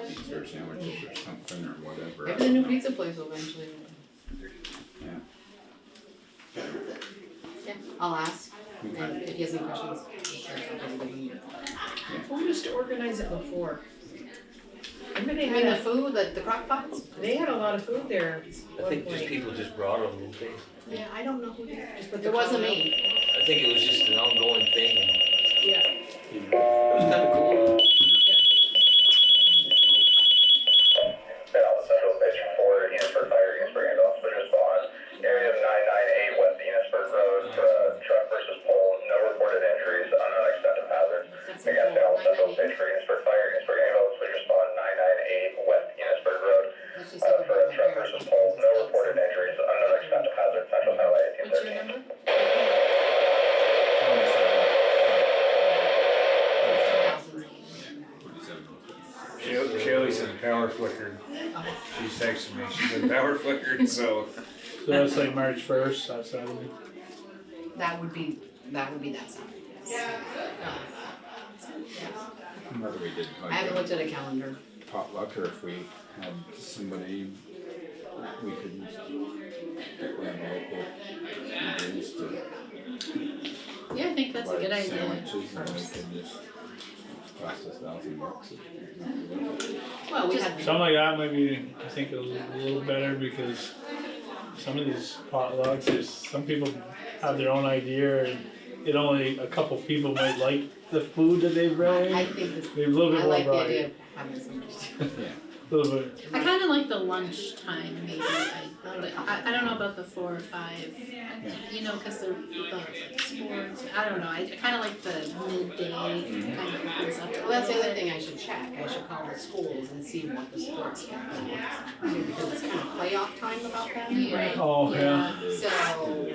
pizza or sandwiches or something or whatever. Maybe the new pizza place will eventually. Yeah. Yeah, I'll ask, and if he has any questions, I'm sure something will Who used to organize it before? Remember they I mean, the had food, the crock pots? they had a lot of food there at I one think just point. people just brought them, didn't they? Yeah, I don't know who did it. Just put It the wasn't call out. me. I think it was just an ongoing thing. Yeah. It was kinda cool. Central station 4, Enosburgh Fire, Enosburgh ambulance, which is on area of 998 West Enosburgh Road, truck versus pole, no reported injuries, unknown extent of hazards. Against Dallas Central Station for Enosburgh Fire, Enosburgh ambulance, which is on 998 West Enosburgh Road, Let's just for a truck versus pole, no reported injuries, unknown extent of hazards, Central Highway What's your 1813. number? Shelley said power flickered. She's texting me. She said power flickered, so. So that's like March 1st, that's Saturday. That would be that Saturday, yes. Whether we did I haven't like looked at a calendar. potluck or if we had somebody we could pick one of the local ingredients to Yeah, I think that's a buy good idea. sandwiches and we could just cost us $1,000. Well, we Just- had, Something like that might be, I think, a little better because some of these potlucks, some people have their own idea and it only, a couple people might like the food that they bring. I think this, Maybe a little bit I more like the variety. idea of having somebody. Yeah. A little bit. I kind of like the lunchtime maybe. I don't know about the 4 or 5, you know, because the sports. I don't know. I kind of like the midday kind of opens up. Well, that's the other thing I should check. I should call the schools and see what the sports schedule is. Because it's kind of playoff time about then, right? Oh, yeah. So,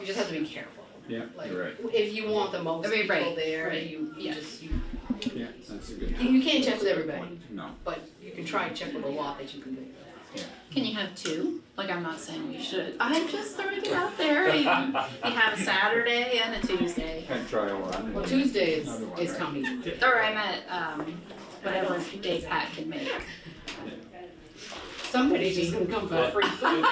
you just have to be careful. Yeah, Like, you're right. if you want the most I mean, people right, there, right. you Yeah. just, Yeah, that's a good. you can't check with everybody, No. but you can try and check with a lot that you can do. Can you have 2? Like, I'm not saying we should. I'm just throwing it out there. You have a Saturday and a Tuesday. Can try one. Well, Tuesday is Another is one, coming. Or I meant whatever day Pat can make. Somebody's just gonna come for free food.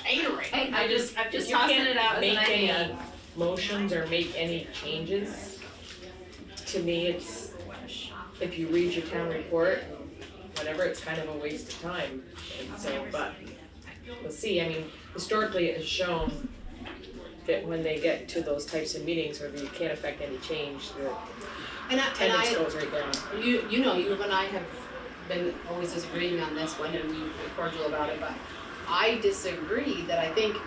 Catering. Hey, I'm just You tossing can't it out as an make any idea. motions or make any changes. To me, it's, if you read your town report, whatever, it's kind of a waste of time. And so, but we'll see. I mean, historically it has shown that when they get to those types of meetings where you can't affect any change, the attendance goes right down. You know, you and I have been always disagreeing on this one and we're cordial about it, but I disagree that I think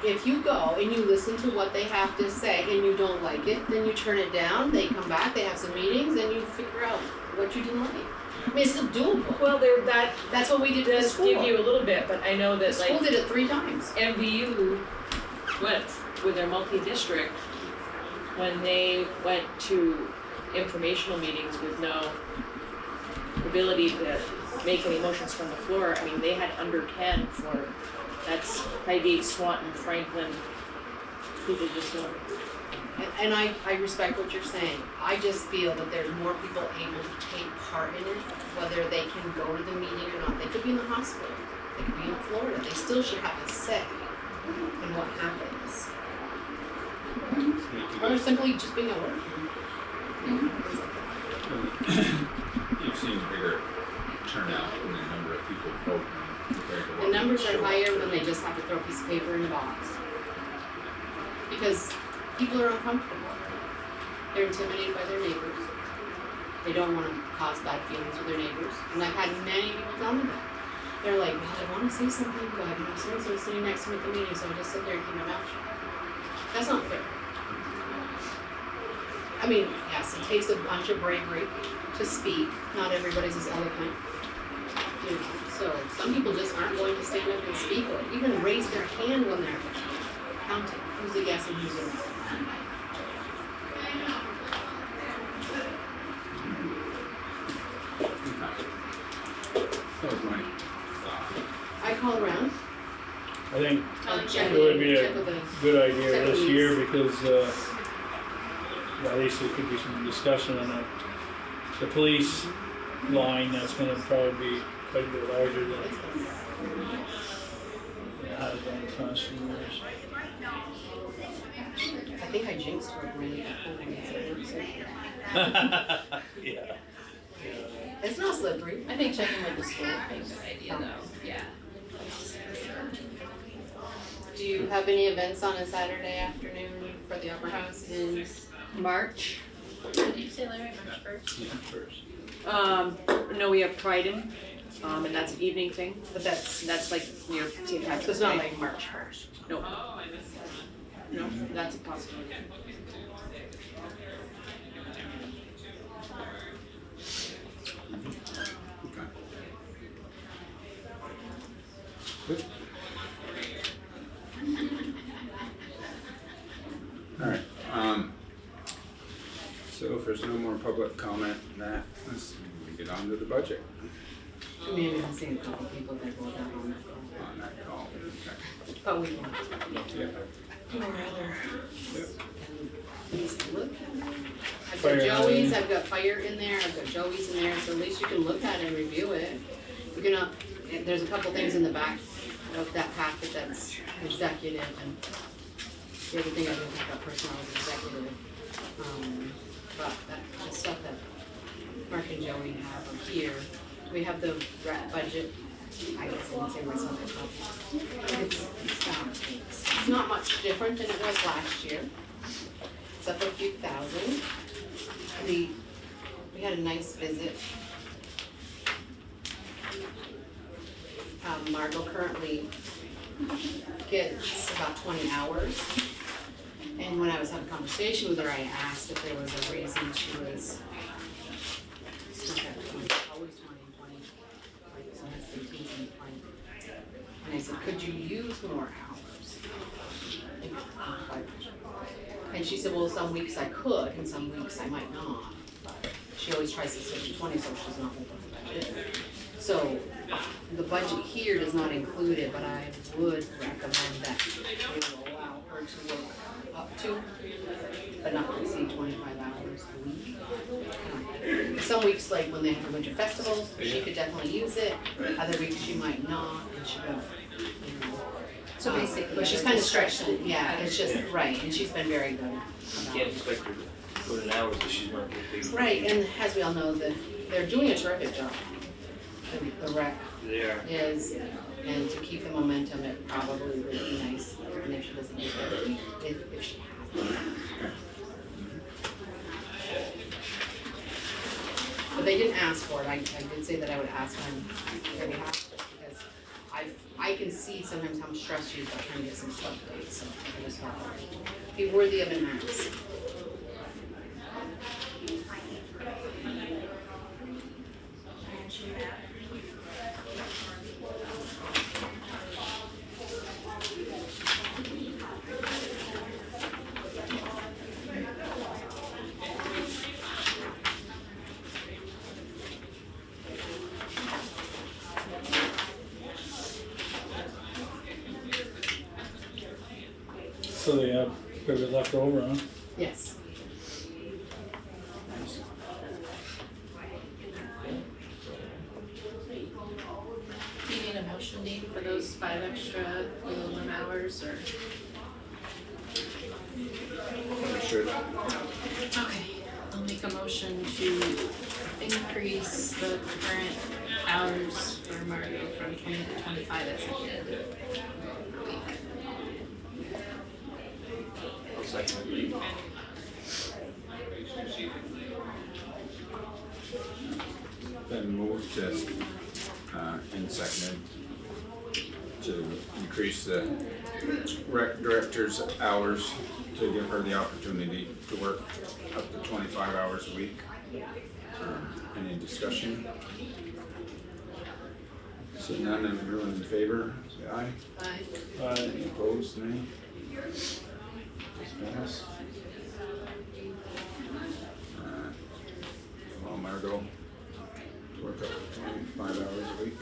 if you go and you listen to what they have to say and you don't like it, then you turn it down, they come back, they have some meetings, and you figure out what you didn't like. I mean, it's still doable. Well, That's what we did to the does school. give you a little bit, but I know The that school like did it 3 times. MVU went with their multi-district when they went to informational meetings with no ability to make any motions from the floor. I mean, they had under 10 for, that's Highgate, Swanton, Franklin, people just don't. And I respect what you're saying. I just feel that there's more people able to take part in it, whether they can go to the meeting or not. They could be in the hospital, they could be in Florida, they still should have a say in what happens. Or simply just being at work. You've seen bigger turnout in the number of people voting compared to what. The numbers show are up. higher when they just have to throw a piece of paper in the box. Because people are uncomfortable. They're intimidated by their neighbors. They don't want to cause bad feelings with their neighbors. And I've had many people tell me that. They're like, well, I want to say something, but you know, so-and-so is sitting next to me at the meeting, so I just sit there and keep my mouth shut. That's not fair. I mean, yes, it takes a bunch of bravery to speak. Not everybody's as eloquent. You know, so some people just aren't going to stand up and speak or even raise their hand when they're counting. Who's a yes and who's a no? That was my thought. I call around. I think I'll check it would be check a with the. good idea Check this with year these. because, at least there could be some discussion on the police line, that's gonna probably be quite a bit larger than It's gonna it has been consumers. I think I jinxed her when we Yeah. It's not slippery. I think checking with the school is a good idea though, yeah. Do you have any events on a Saturday afternoon for the Upper House in March? Did you say Larry, March 1st? Yeah, first. No, we have Trident, and that's an evening thing, but that's like near St. Patrick's So it's not Day. like March 1st. No. No, that's a possibility. Okay. Good. Alright, so if there's no more public comment, let's get on to the budget I mean, I've seen a couple people that go down on that call. on that call. Okay. But we can Yeah. do rather. Yep. Please look. I've Fire got in Joey's, there. I've got Fire in there, I've got Joey's in there, so at least you can look at it and review it. You're gonna, there's a couple things in the back of that packet that's executive, and the other thing I didn't think about personnel is executive. But the stuff that Mark and Joey have up here, we have the budget. I guess I didn't say myself, it's not much different than it was last year. It's up a few thousand. We had a nice visit. Margot currently gets about 20 hours. And when I was having a conversation with her, I asked if there was a reason she was stuck at 20, always 20 and 20, like sometimes 18 and 20. And I said, could you use more hours? And she said, well, some weeks I could, and some weeks I might not. But she always tries to stick to 20, so she's not over the budget. So the budget here does not include it, but I would recommend that we allow her to work up to, but not to exceed 25 hours a week. Some weeks, like when they have the winter festivals, she could definitely use it. Other weeks she might not, and she won't. You know. So basically, But she's kind of stretched it, yeah, it's just, right, and she's been very good You about can't it. expect her to put in hours if she's not getting paid. Right, and as we all know, they're doing a terrific job. The rec They are. is, and to keep the momentum, it probably would be nice, even if she doesn't use it, if she has it. But they didn't ask for it, I did say that I would ask on their behalf, just because I can see sometimes how stressed she is about trying to get some stuff done, so I just thought it'd be worthy of an ask. So they have a bit left over, huh? Yes. Do you need a motion, Dean, for those 5 extra minimum hours, or? Understood. Okay, I'll make a motion to increase the current hours for Margot from 20 to 25 as needed per week. I'll second. Then moved to, and seconded to increase the rec director's hours to give her the opportunity to work up to 25 hours a week. Any discussion? Seeing none, everyone in favor, say aye. Any opposed, nay? Just pass. Well, Margot, work up to 25 hours a week.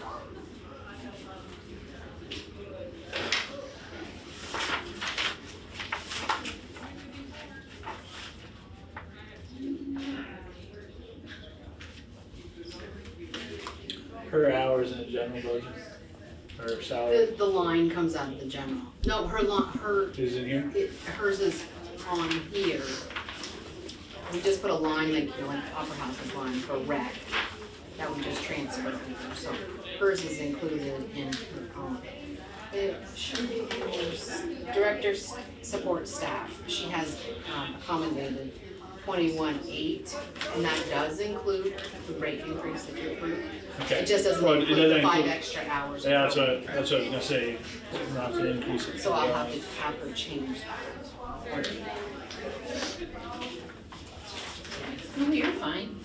her hours in the general budget? Her salary The line comes out of the general. No, her is in here? hers is on here. We just put a line like, you know, like Opera House's line for rec. That we just transferred over, so hers is included in, it should be director support staff. She has accommodated 21,800, and that does include the rate increase that you approved. Okay. It just doesn't Well, it include doesn't the 5 include- extra hours. Yeah, that's what I was gonna say, not to increase it. So I'll have to have her change that. No, you're fine.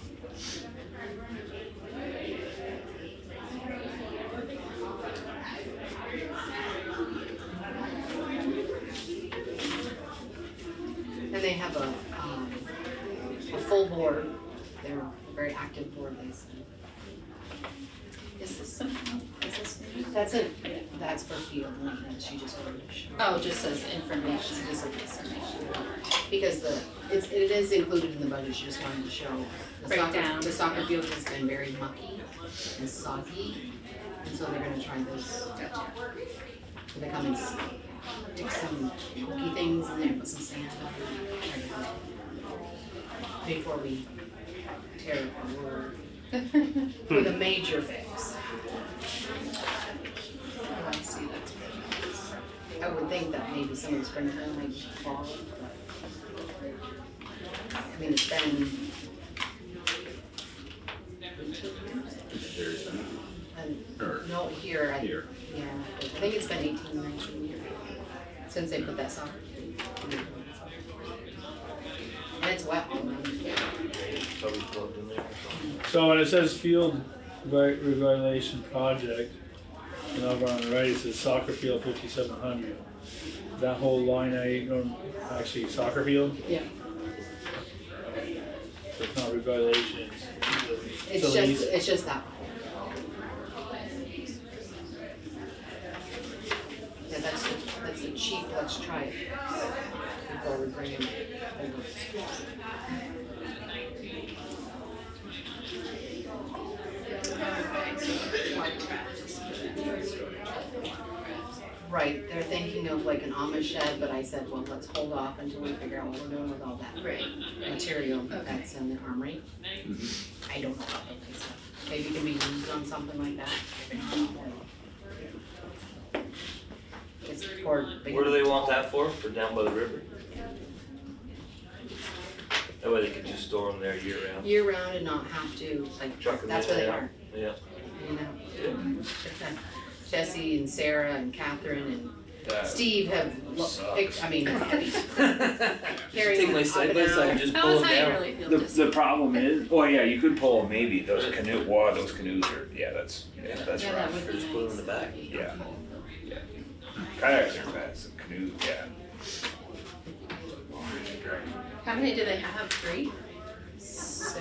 And they have a full board. They're a very active board, they said. Is this something, is this new? That's for field maintenance, she just wanted to show. Oh, just says information. Just like information. Because it is included in the budget, she just wanted to show. Breakdown. The soccer field has been very mucky and soggy, and so they're gonna try this. So they come and stick some pokey things in there, put some sand in there. Before we tear up the road. With a major fix. Oh, I see, that's what I would think that maybe some of the springtime might fall, but. I mean, it's been. There's Or No, here, here. yeah, I think it's been 18, 19 years since they put that soccer. And it's wet all around. Probably plugged in there or something. So when it says field revitalization project, and over on the right it says soccer field 5,700. That whole line item, actually soccer field, Yeah, so it's not revitalization, it's facilities. it's just that one. Yeah, that's the cheap, let's try it before we bring in over. Right, they're thinking of like an Amish shed, but I said, well, let's hold off until we figure out what we're doing with all that material that's in the armory. I don't know about that stuff. Maybe it can be used on something like that. It's for big. Where do they want that for? For down by the river? That way they can just store them there year round. Year round and not have to, like, Truck 'em that's in where they and out. are, Yeah. you know? Jesse and Sarah and Catherine and That Steve have, sucks. I mean, heavy. Carrying Take my them side up by and side, down. just That pull was them how you down. really feel. the problem is, well, yeah, you could pull them maybe, those canoes are, that's Yeah, that rough. would Or be just put 'em in the back. Yeah. Kayaks are bad, some canoes, yeah. How many do they have? 3? So,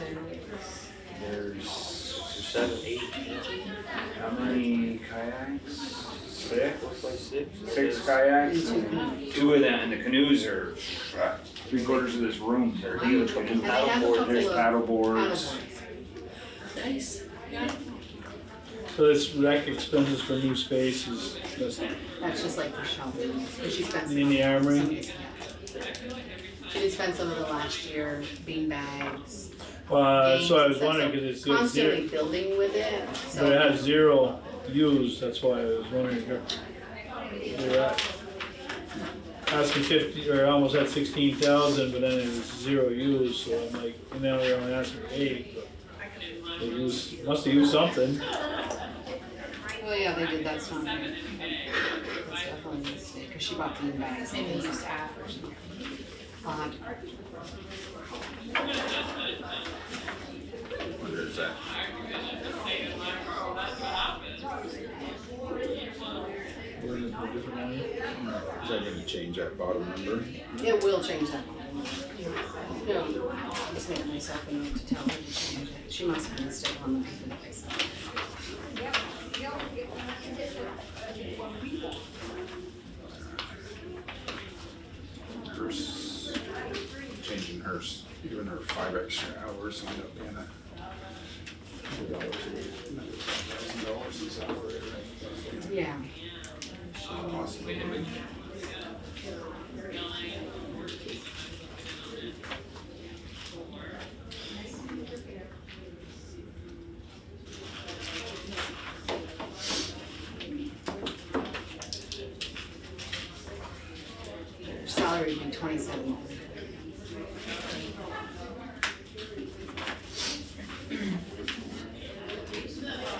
There's, 7, 8, 18, how many kayaks? 6? looks like 6. 6 kayaks? and 2 canoes. 2 of them, and the canoes are 3/4 of this room, they're huge And canoes. they have a couple There's of paddle boards. paddleboards. Nice. Yeah. So this rec expenses for new space is just That's just like for shelving, because she spent. in the armory. She did spend some of the last year, bean bags. Well, that's what I was games and stuff, wondering, so cause it's zero, constantly building with it, so. but it has 0 used, that's why I was wondering if they're at asking 50, or almost at 16,000, but then it was 0 used, so I'm like, and now they're only asking for 8, but they must have used something. Well, yeah, they did, that's not, that's definitely a mistake, because she bought bean bags. Maybe they used half or something. I'll have to. Where is that? Where is the different line? Is that gonna change that bottom number? It will change that. No, I'm just making myself a note to tell her to change it. She must have missed it on the paper that I sent. Hers, changing hers giving her 5 extra hours, end up being $100 a salary, right? Yeah. Possibly living. Her salary would be 27.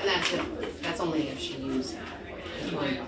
And that's it, that's only if she used one.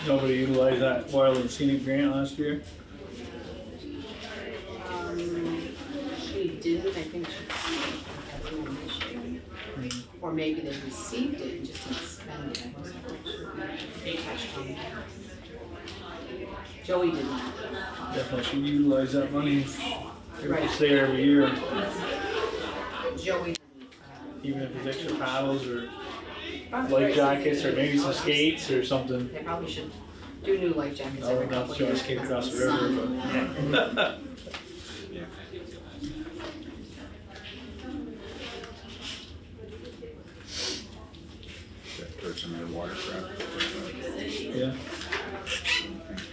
Nobody utilized that wild and scenic grant last year? She didn't, I think she everyone this year. Or maybe they received it and just didn't spend it, I wasn't quite sure. They touched on that. Joey did not. Definitely should utilize that money if Right. it's there every year, Joey didn't. even if it's extra paddles or Probably life right. jackets or maybe some skates or something. They probably should do new life jackets I every would not couple of try to years. skate because across of the river, sun. but. Yeah. That person in watercraft. Yeah.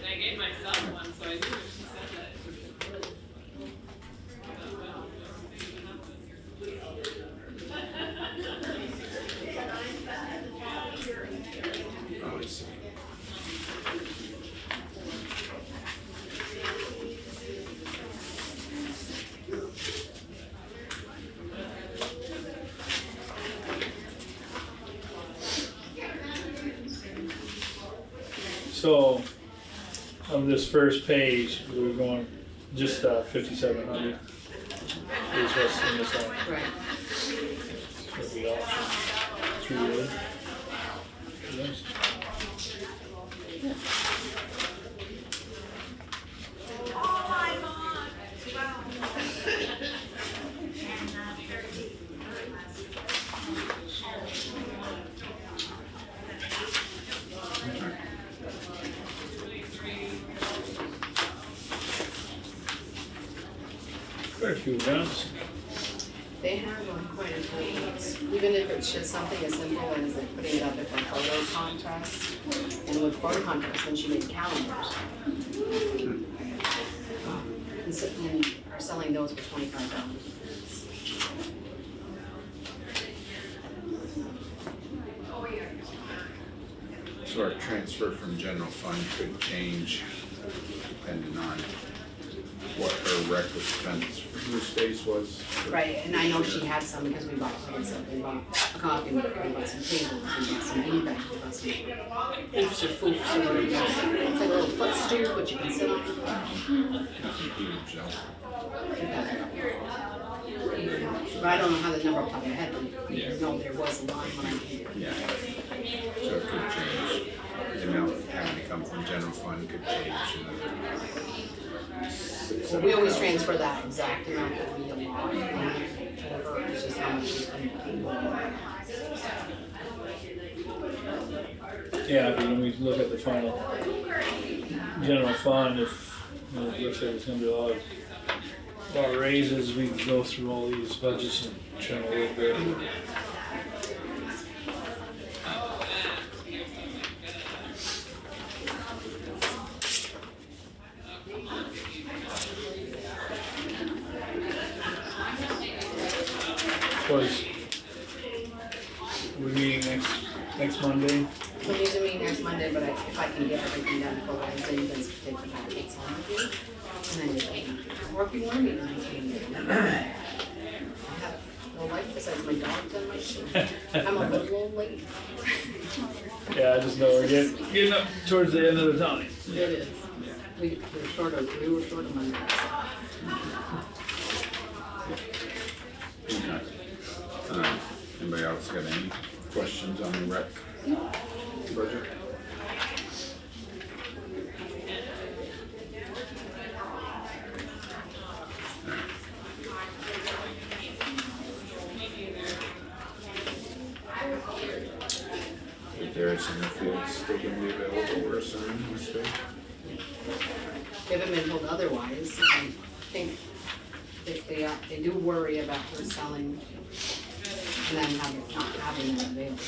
I gave myself one, so I knew what she said. Oh, I see. So, on this first page, we're going just 5,700. Is what's in this one. Right. For the option 3A. Yes. Quite a few events. They have on quite a few, even if it's just something as simple as like putting it up at the photo contest. And with photo contests, then she made calendars. And are selling those for $25. So our transfer from general fund could change depending on what her rec expense for the space was. Right, and I know she had some because we bought, like I said, we bought a coffee maker, we bought some tables, we bought some beanbags, we bought some hoofs or foofs or whatever. It's like a little footstool, but you can sit on. Nothing huge though. But I don't know how the number off the top of my head, but Yeah. no, there was a line when I came here. Yeah. So it could change. The amount having to come from general fund could change. So we always transfer that exact amount that we allot, and whatever, it's just how much is going to be. Yeah, but when we look at the final general fund, if, you know, it looks like it's gonna be a lot of raises, we can go through all these budgets and trim a little bit. Twice. We're meeting next Monday. So these are meeting next Monday, but if I can get everything done before Wednesday, you guys can take the packets on with you. And then you can, or if you want to meet next Monday. I have no life besides my dog and my children. I'm a little late. Yeah, I just know we're getting up towards the end of the time. It is. We were short of Monday. Okay. Anybody else got any questions on the rec budget? If there is in the field still gonna be available, we're assuming, this day. They haven't been told otherwise. I think they do worry about her selling and then not having it available.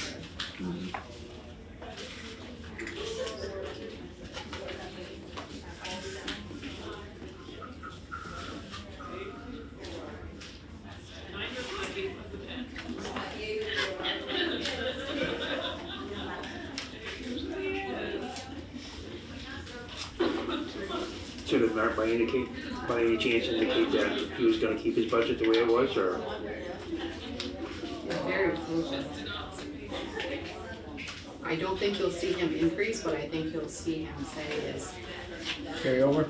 So did Mark by any chance indicate that he was gonna keep his budget the way it was, or? It's very frugal. I don't think you'll see him increase, but I think you'll see him say is Carry over?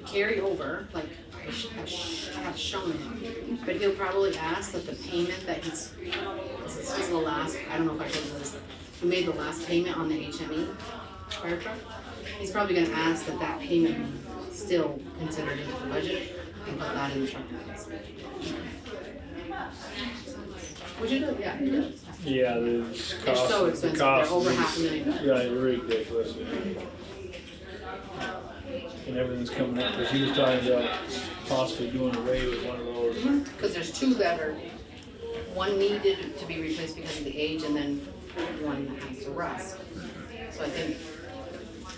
carry over, like I have shown him. But he'll probably ask that the payment that this is the last, I don't know if I told you this, he made the last payment on the HME fire truck. He's probably gonna ask that payment be still considered into the budget and put that in the truck. Which it does, yeah, it does. Yeah, the They're cost, so the expensive, cost. they're over is- $500,000. Yeah, you're ridiculous. And everything's coming up, cause he was talking about possibly doing away with one of those. Because there's two that are, one needed to be replaced because of the age and then one that has to rust. So I think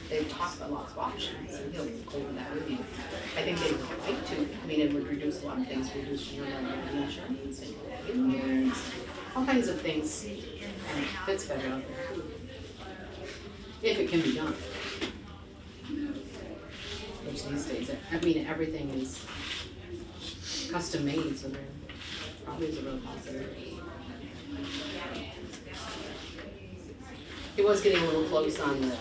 they've talked about lots of options and he'll go over that with you. I think they would like to, I mean, it would reduce a lot of things, reduce your insurance and insurance, all kinds of things. And it fits better out there too. If it can be done. Which these days, I mean, everything is custom made, so there probably is a real possibility. He was getting a little close on the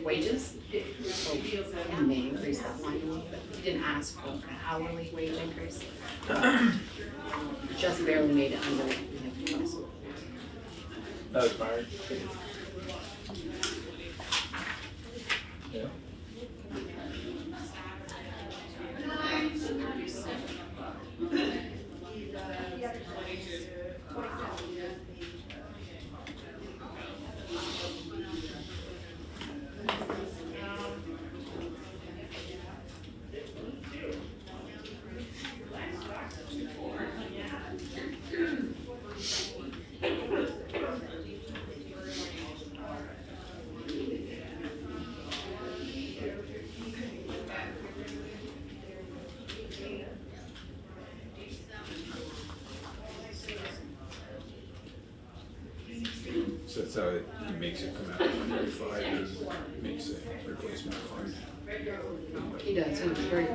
wages, so he may increase that line a little bit. He didn't ask for an hourly wage increase. Just barely made it under what we have to cost. That was Mark. Yeah. So that's how he makes it come out of 135 and makes a replacement fund. He does, he's very,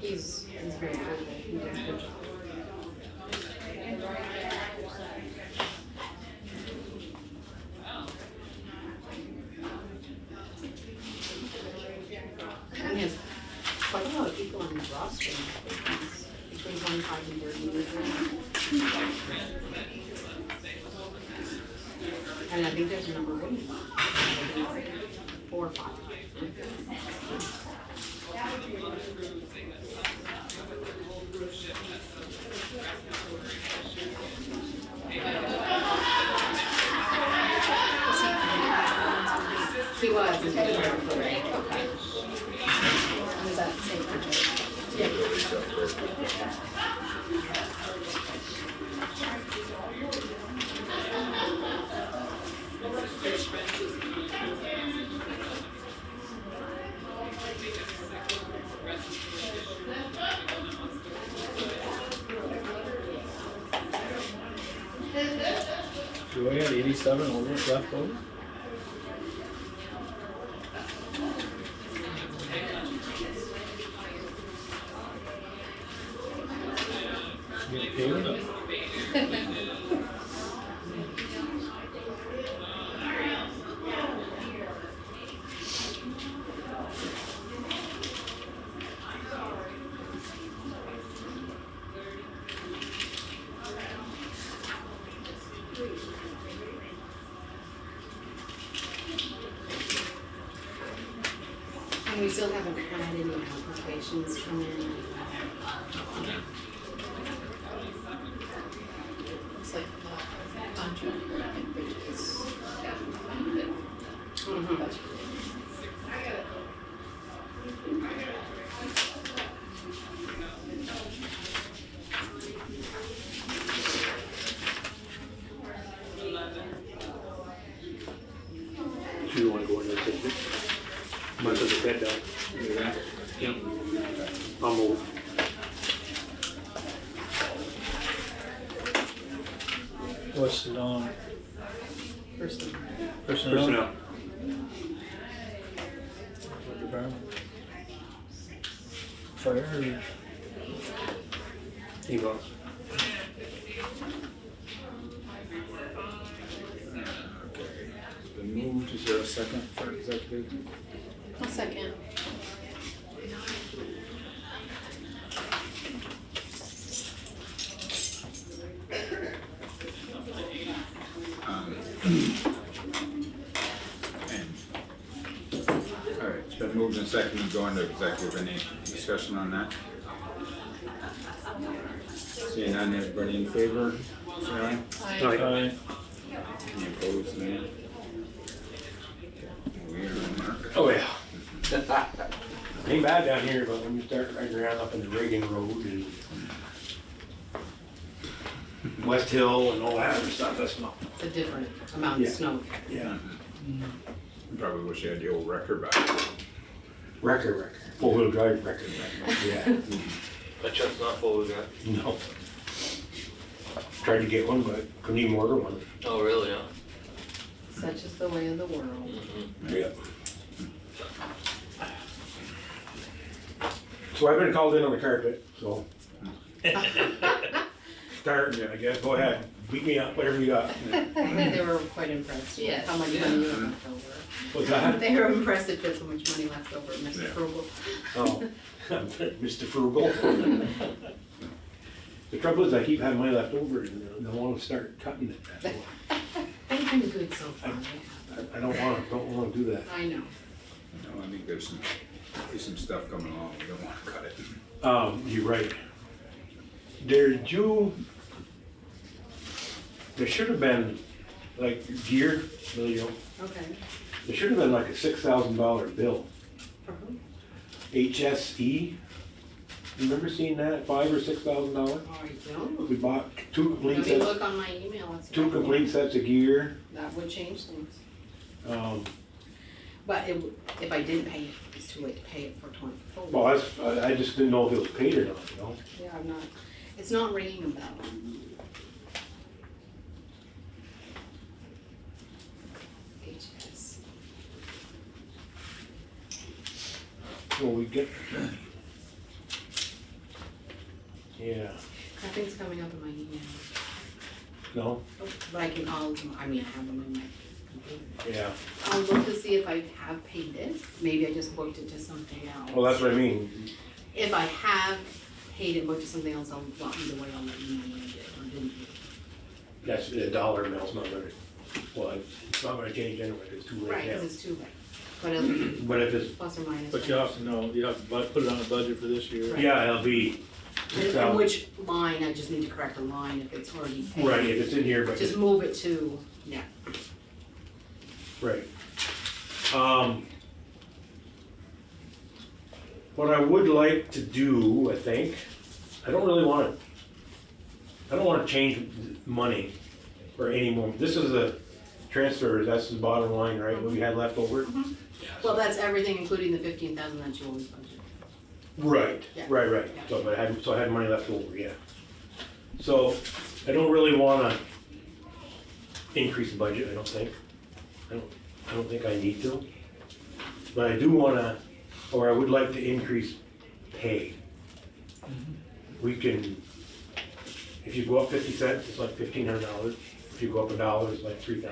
he's very good, he does a good job. And he has quite a lot of people on his roster, I think he's between 25 and 30 years old. And I think there's a number one, 4 or 5. He was, and he was okay. Was that the same for Joe? Do we have 87 over left over? Getting paid enough. And we still haven't had any applications come in. Looks like the contract, like bridges. Mhm. So you wanna go in there, take it? Might as well get that done. Do that. Yep. I'll move. What's it on? Person. Personnel? Personnel. What department? Fire or? He goes. Okay. It's been moved. Is there a second for executive? A second. All right, it's been moved and seconded to go into executive. Any discussion on that? Seeing none, everybody in favor, say aye. Aye. Any opposed, nay? We are on mark. Oh, yeah. Ain't bad down here, but when you start riding around up in the Reagan Road and West Hill and all that other stuff, that's not. It's a different amount of Yeah. snow. Yeah. You probably wish you had the old record back. Wrecker. Four-wheel drive wrecker. Yeah. That truck's not full of that. No. Tried to get one, but couldn't even order one. Oh, really, huh? Such is the way of the world. Mm-hmm. Yeah. So I've been called in on the carpet, so. Start, I guess, go ahead, beat me up, whatever you got. They were quite impressed with Yes. how much money you had left over. What's that? They were impressed that you had so much money left over, Mr. Yeah. Frugal. Oh, Mr. Frugal. The trouble is I keep having money left over and I don't want to start cutting it. That's why. They've been good so far. I don't want to do that. I know. No, I think there's some stuff coming along. We don't want to cut it. You're right. There should have been, like, gear, you know, Okay. there should have been like a $6,000 bill. For who? HSE, remember seeing that, $5,000 or $6,000? Oh, I don't. We bought two complete Let me sets, look on my email. Let's see. two complete sets of gear. That would change things. But if I didn't pay it, it's too late to pay it for 24. well, I just didn't know if it was paid or not, you know? Yeah, I'm not, it's not ringing a bell. HS. Well, we get, yeah, Nothing's coming up in my email. no, Oh, but I can call them, I mean, I have them in my computer. yeah. I'll look to see if I have paid it. Maybe I just booked it to something else. Well, that's what I mean. If I have paid it, booked to something else, well, either way, I'll let you know when I did or didn't do it. That's, the dollar amount's not gonna, well, it's not gonna change anyway, it's too late Right, now. because it's too late. But it'll be But if it's, plus or minus. But you have to know, you have to put it on the budget for this year. Right. yeah, it'll be And 6,000. which line, I just need to correct the line if it's already paid. Right, if it's in here, but, Just move it to, yeah. right. What I would like to do, I think, I don't wanna change money or any more. This is a transfer, that's the bottom line, right, what we had left over? Well, that's everything, including the 15,000 that you always budget. Right, Yeah. right. So, but I had money left over, yeah. So, I don't really wanna increase the budget, I don't think. I don't think I need to. But I do wanna, or I would like to increase pay. We can, if you go up 50 cents, it's like $1,500. If you go up $1, it's like $3,000.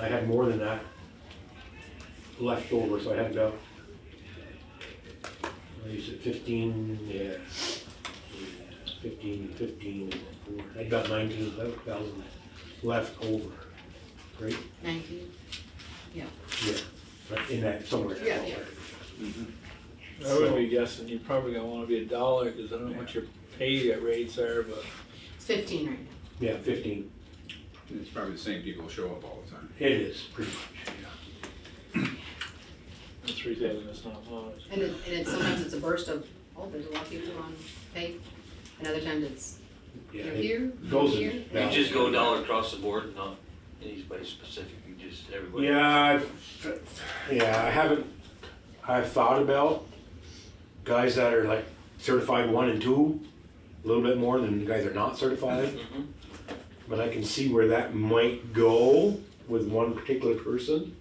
I had more than that left over, so I had about, what is it, 15, yeah, 15, I had about 19,000 left over, right? 19? Yeah. Yeah. right, in that, somewhere in that Yeah, ballpark. I would be guessing you're probably gonna wanna be $1, cause I don't know what your pay rates are, but It's 15 right now. Yeah, 15, It's probably the same people show up all the time. it is, pretty much, yeah. 3,000 is not much. And it's sometimes it's a burst of, oh, there's a lot of people on pay, and other times it's, Yeah, you're it here, goes you're in here. You just go dollar across the board, not anybody specific, you just everybody. I've thought about guys that are like certified 1 and 2, a little bit more than the guys that are not certified. Mhm. But I can see where that might go with one particular person.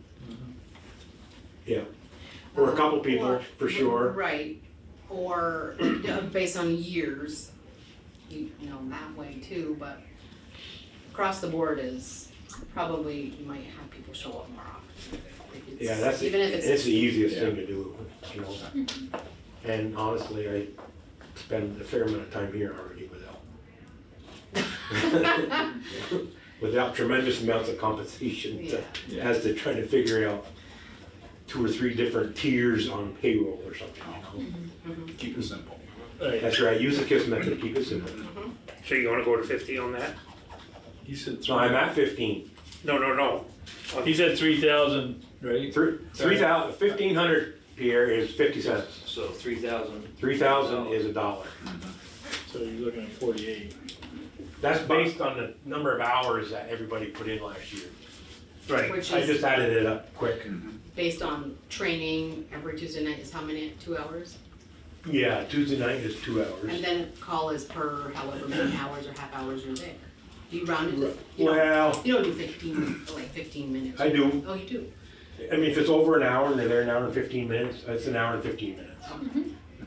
Yeah, or a couple people, Or- for sure. Right, or based on years, you know, that way too, but across the board is probably, you might have people show up more often. If it's- Yeah, that's, even if it's the easiest Yeah. thing to do, you know. And honestly, I spend a fair amount of time here already without tremendous amounts of compensation Yeah. as to trying to figure out 2 or 3 different tiers on payroll or something, you know. Keep it simple. Right, That's right, use the KISS method, keep it simple. So you wanna go to 50 on that? he said So I'm at 15. No. He said 3,000, right? 3,000, 1,500 Pierre is 50 cents. So 3,000. 3,000 is $1. So you're looking at 48. That's based on the number of hours that everybody put in last year. Right. Which I is just added it up quick. based on training every Tuesday night is how many, 2 hours? Yeah, Tuesday night is 2 hours. And then call is per however many hours or half hours you're there. Do you round it to, Well, you don't do 15 minutes? I do. Oh, you do? I mean, if it's over an hour and they're there an hour and 15 minutes, it's an hour and 15 minutes.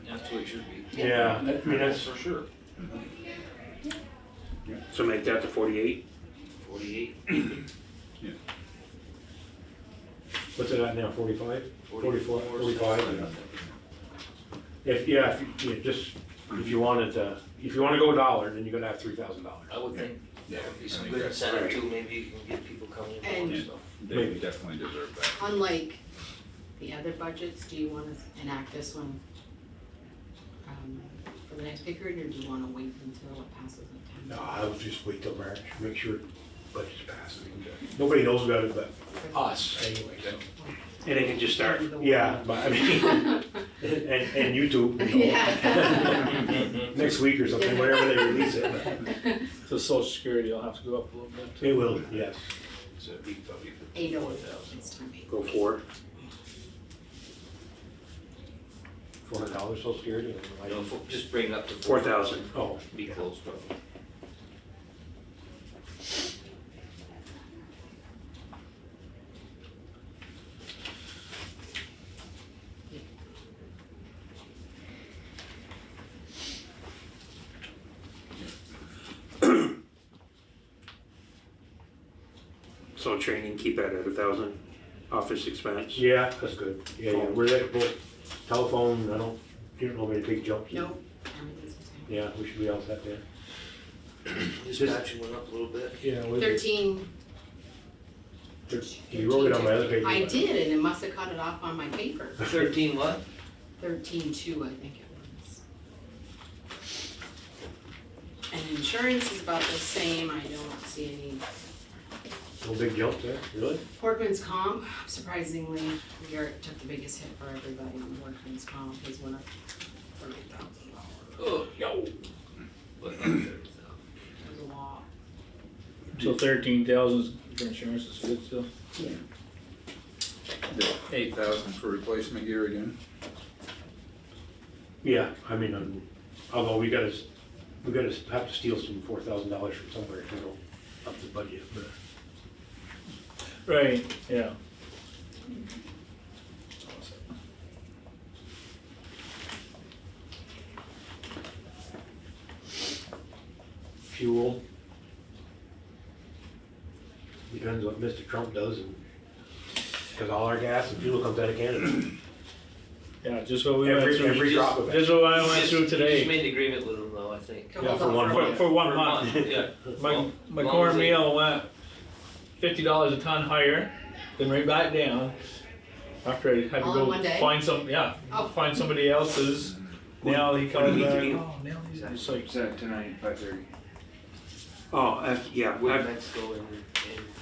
That's what it should be. Yeah, I mean, that's, For sure. So make that to 48? 48. what's it at now, 45? 44, 45. If you wanted to, if you wanna go $1, then you're gonna have $3,000. I would think Yeah. that would be some good incentive too, maybe you can get people coming in And- and stuff. They definitely deserve that. Unlike the other budgets, do you wanna enact this one for the next pay period, or do you wanna wait until it passes in No, time? I would just wait till March, make sure budget's passed. Nobody knows about it but us, anyway, so. And they can just start. Yeah, but I mean, and YouTube, you know, Yeah. next week or something, whenever they release it. but So social security will have to go up a little bit too. It will, yes. So beef up even. 8 hours, it's time 8. Go 4. $400 social security? I You know, don't- just bring it up to 4,000. Oh, Be close, probably. So training, keep that at 1,000, office expense. yeah, that's good. Yeah, we're at both telephone, you don't know any big jumps. Nope, everything's the same. Yeah, we should be all set there. Dispatching went up a little bit. Yeah, what is it? 13. You wrote it on my other paper. I but- did, and it must have cut it off on my paper. 13 what? 13.2, I think it was. And insurance is about the same, I don't see any. No big jump there, really? Workman's comp, surprisingly, Garrett took the biggest hit for everybody on workman's comp, his went up $30,000. Oh, yo. But not 30,000. That was a lot. So 13,000 for insurance is good still? Yeah. The 8,000 for replacement gear again. Yeah, I mean, although we gotta have to steal some $4,000 from somewhere if we don't up the budget, but. Right, yeah. Fuel. Depends what Mr. Trump does, and, cause all our gas and fuel comes out of Canada. Yeah, just what we went Every through, drop of it. just what I went Just- through you just today. made an agreement with them though, I think. To Yeah, hold for off one a month. For 1 Per month. Yeah. My Long as corn they- meal went $50 a ton higher, then right back down. After I had to All in one go day? find Oh. find somebody else's, now he comes need to back, do? oh, now he's just like, Tonight, 5:30. Oh, after, yeah, With I've- Mexico and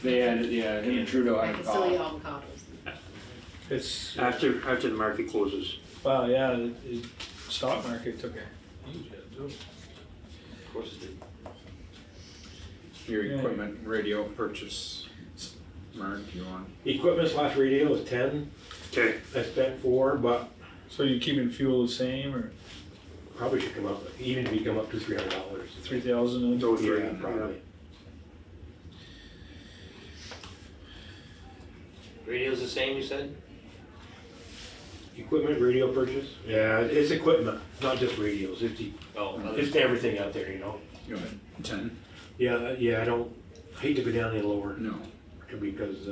they had, yeah, him and Trudeau I had a can still eat call. avocados. it's, after the market closes. wow, yeah, the stock market took a huge hit too. Of course it did. Your Yeah. equipment, radio purchase, Mark, you want? Equipment/radio was 10, Okay, I spent 4, but So you keeping fuel the same, or probably should come up, even if you come up to $300. 3,000? those three, Yeah, probably. Radio's the same, you said? Equipment, radio purchase? Yeah, it's equipment, not just radios, Oh, it's everything out there, you know? You want 10? Yeah, I hate to go down any lower, No. because,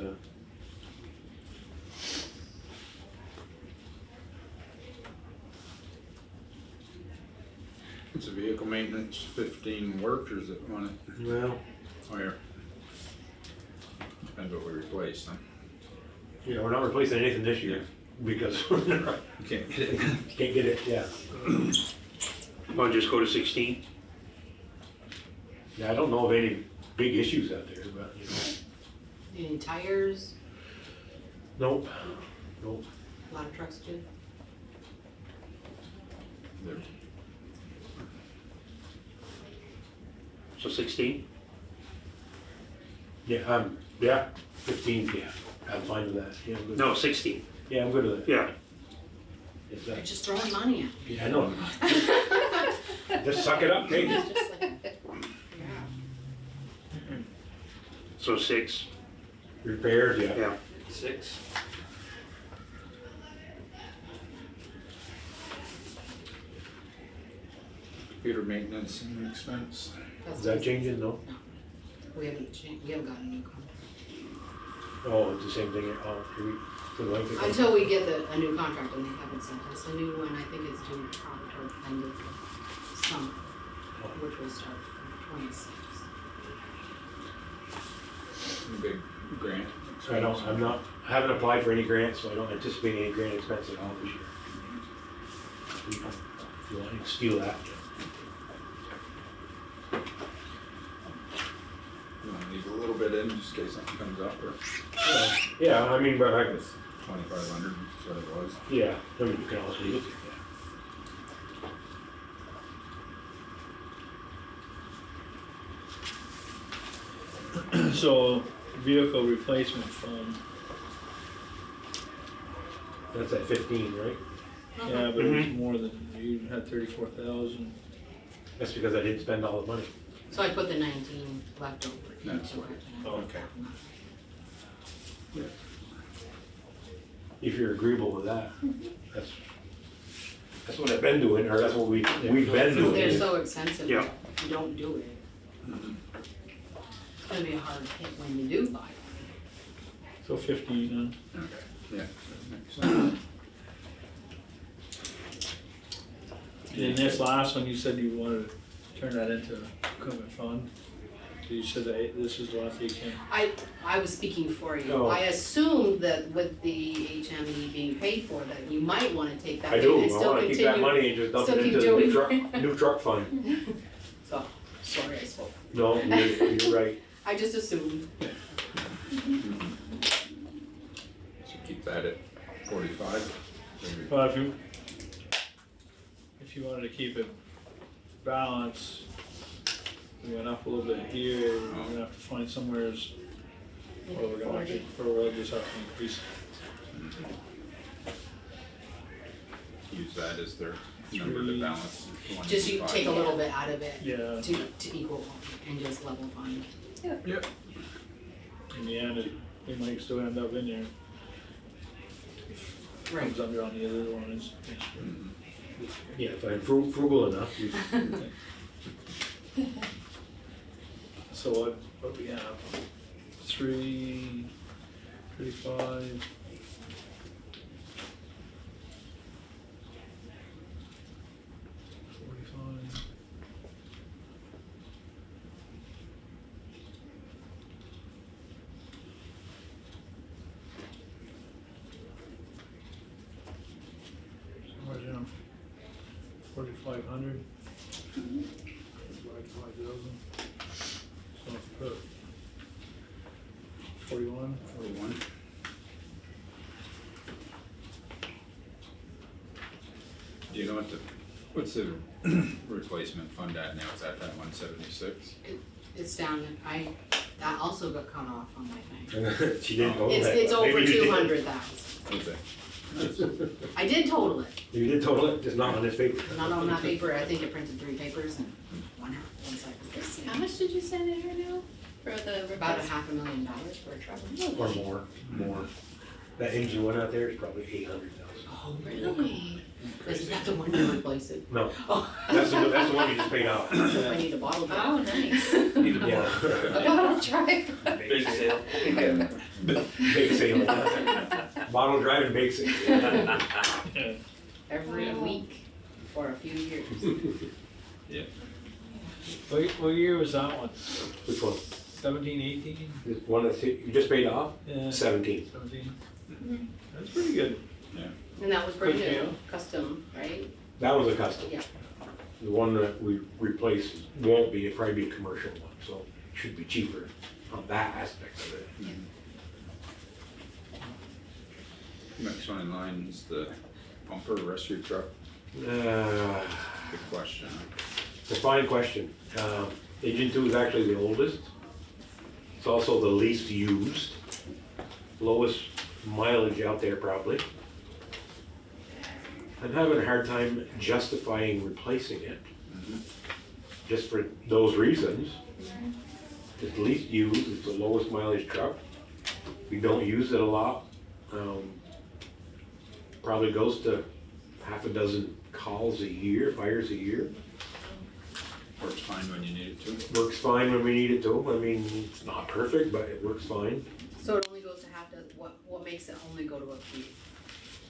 It's a vehicle maintenance, 15 workers that want it. well, Higher. Depends what we replace, huh? you know, we're not replacing anything this year, because you You can't get it. can't get it, yeah. I'll just go to 16. Yeah, I don't know of any big issues out there, but, you know, Any tires? nope. A lot of trucks do. They're- So 16? Yeah, 15, yeah, I'm fine with that, yeah, I'm good. No, 16. Yeah, I'm good with it. Yeah. It's, They're just throwing money yeah, I know, at just suck it up, take me. it. Just like, So 6. Repairs, yeah. Yeah. 6. Computer maintenance and expense. that's Is that easy. changing, no? We haven't changed, we haven't gotten a new contract. Oh, it's the same thing, for the length of. Until we get a new contract, and they haven't sent us a new one, I think it's due probably toward the end of the summer, which will start from 26. Big grant. I haven't applied for any grants, so I don't anticipate any grant expense at all this year. If you want to steal that. You wanna leave a little bit in just in case something comes up, or Yeah, I mean, but I guess, 2,500, that's what it was. yeah, I mean, you can always leave it. So, vehicle replacement fund, That's at 15, right? yeah, but it's more than, you had 34,000. That's because I didn't spend all the money. So I put the 19 left over That's into it. Okay. If you're agreeable with that. That's what I've been doing, or that's what we've been doing. They're so expensive, Yeah. if you don't do it, it's gonna be a hard hit when you do buy one. So 15, Okay, yeah, that makes sense. And this last one, you said you wanted to turn that into equipment fund. So you said that this is the last HM. I was speaking for you. Oh. I assumed that with the HME being paid for, that you might wanna take that I in do, and I still wanna keep that continue. money and just dump still it keep into the doing- new truck fund. So, sorry I spoke. No, you're right. I just assumed. So keep that at 45. maybe. Well, if you wanted to keep it balanced, we went up a little bit here, we're gonna have to find somewheres, or we're gonna have to, or we'll just have to increase. Use that as their number to balance. Just you take a little bit out of it Yeah, to equal and just level fund. Yep. in the end, we might still end up in there. Right. Comes under on the other one is. Mhm. Yeah, if I'm frugal enough, So what we have, 335. 500. Divide 5,000. So put 41. 41. Do you know what's the replacement fund at now? It's at that 176? It's down, that also got cut off on my thing. She didn't go It's, that. it's over Maybe you did. 200,000. Is it? I did total it, You did total it, just not on this paper. not on that paper, I think it printed 3 papers and one side was this. How much did you say they are now for the About replacement? $500,000 for a truck. Or more. That engine one out there is probably 800,000. Oh, Really? Is that the one to replace it? No, Oh. that's the one you just paid out. I need a bottle. Oh, nice. Need a Yeah. A bottle drive. big sale. Bake sale. Bottle drive and bake sale. Every week for a few years. What year was that one? Which one? 17, 18? This one that you just paid off? Yeah. 17. 17. Mhm. That's pretty good. And that was brand Good new, deal. custom, right? That was a custom. Yeah. The one that we replaced won't be, it'll probably be a commercial one, so it should be cheaper on that aspect of it. Next one in line is the bumper rescue truck. Uh, Good question. It's a fine question. Engine 2 is actually the oldest. It's also the least used. Lowest mileage out there probably. I'm having a hard time justifying replacing it. Just for those reasons. It's the least used, it's the lowest mileage truck. We don't use it a lot. Probably goes to half a dozen calls a year, fires a year. Works fine when you need it to. Works fine when we need it to. I mean, it's not perfect, but it works fine. So it only goes to half dozen, what makes it only go to a few?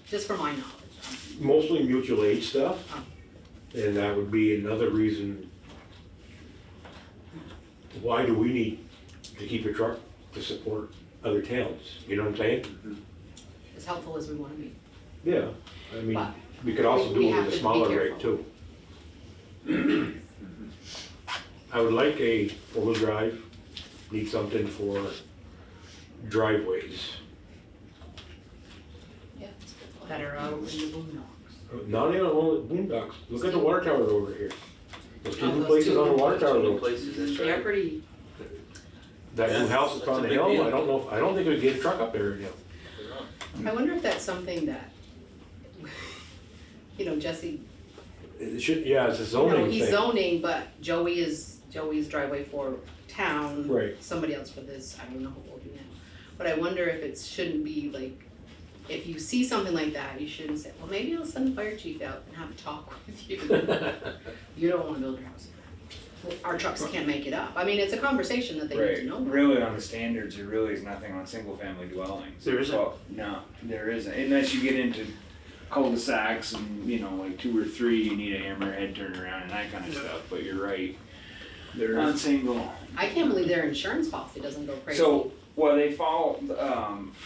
Just for my knowledge. Mostly mutual aid stuff. And that would be another reason. Why do we need to keep a truck to support other towns? You know what I'm saying? As helpful as we wanna be. Yeah. I mean, But we could also we do it have with to a be smaller careful. rate too. I would like a four-wheel drive. Need something for driveways. Yeah, that's a good point. That are out in the boondocks. Not even on the boondocks. Look at the water towers over here. Those two Oh, new those places two on the water Two tower new road. places, that's They are right. pretty, That new Yeah, house that's that's on a the big hill, deal. I don't think we could get a truck up there now. I wonder if that's something that, Jesse, It should, yeah, it's a you zoning know, thing. he's zoning, but Joey's driveway for town. Right. Somebody else for this, I don't know who will do that. But I wonder if it shouldn't be like, if you see something like that, you shouldn't say, well, maybe I'll send the fire chief out and have a talk with you. You don't wanna build your house. Our trucks can't make it up. I mean, it's a conversation that they need to Right, know. really on the standards, there really is nothing on single family dwellings. There isn't? Well, no, there isn't, unless you get into cul-de-sacs and, like 2 or 3, you need a hammerhead turnaround and that kind of stuff, but you're right. On single. I can't believe their insurance policy doesn't go crazy. So, well, they follow,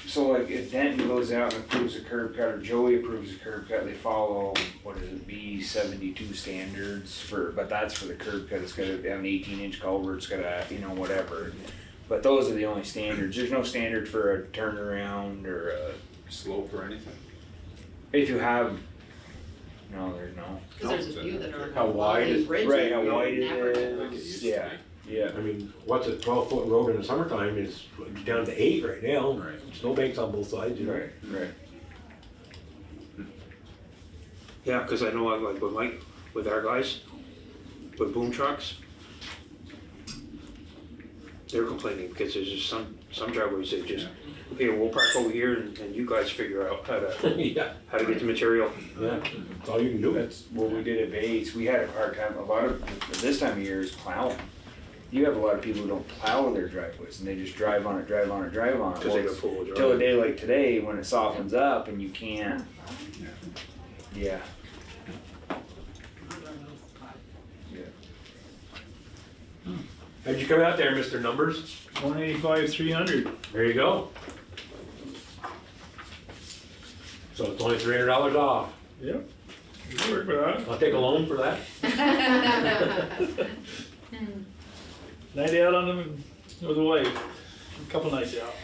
so like if Denton goes out and approves a curb cut, or Joey approves a curb cut, they follow, what is it, B72 standards but that's for the curb cut, it's gotta have an 18-inch culvert, it's gotta, whatever. But those are the only standards, there's no standard for a turnaround or a, Slope or anything? if you have, no, there's no. Cause there's a few that are. How wide is- bridges, Right, how you wide it never is. know. Like it used to Yeah. Yeah. I mean, what's a 12-foot road in the summertime is down to 8 right now. Right. Snowbanks on both sides, you know. Right. Yeah, cause I know like with Mike, with our guys, with boom trucks, they're complaining because there's just some driveways that just, okay, we'll park over here and you guys figure out how to Yeah, get the material. yeah, that's all you can do. That's what we did at Bates, we had a hard time, a lot of, this time of year is plowing. You have a lot of people who don't plow their driveways and they just drive on it. Cause they Well, got it's full drive. till a day like today when it softens up and you can't, yeah. How'd you come out there, Mr. Numbers? 185, 300. There you go. So it's only $300 off. Yep. You can work for that. I'll take a loan for that. Night out on them with a wife. A couple nights out.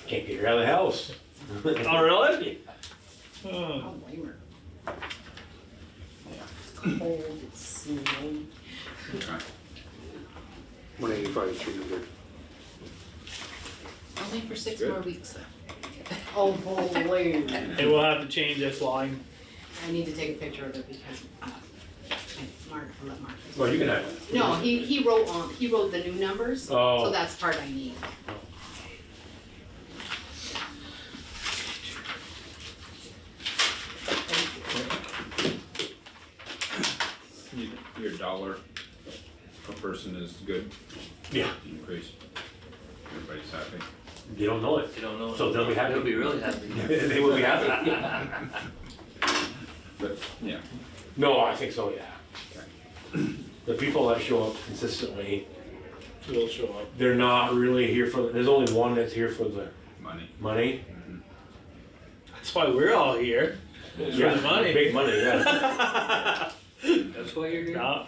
Can't get her out of the house. Oh, really? Oh. I'll blame her. It's cold, it's snowing. Okay. 185, 300. Only for 6 Good. more weeks though. Oh, boy. And we'll have to change this line. I need to take a picture of it because, Mark, I'll let Mark. Well, you can have it. No, he wrote the new numbers, Oh. so that's part I need. Your dollar per person is good Yeah, increase. Everybody's happy. you don't know it. You don't know. So they'll be happy. They'll be really happy. They will be happy. But, yeah, No, I think so, yeah. The people that show up consistently, We'll show up. they're not really here for, there's only one that's here for the money. money. That's why we're all here. It's for the money. Big money, yeah. That's why you're here? No.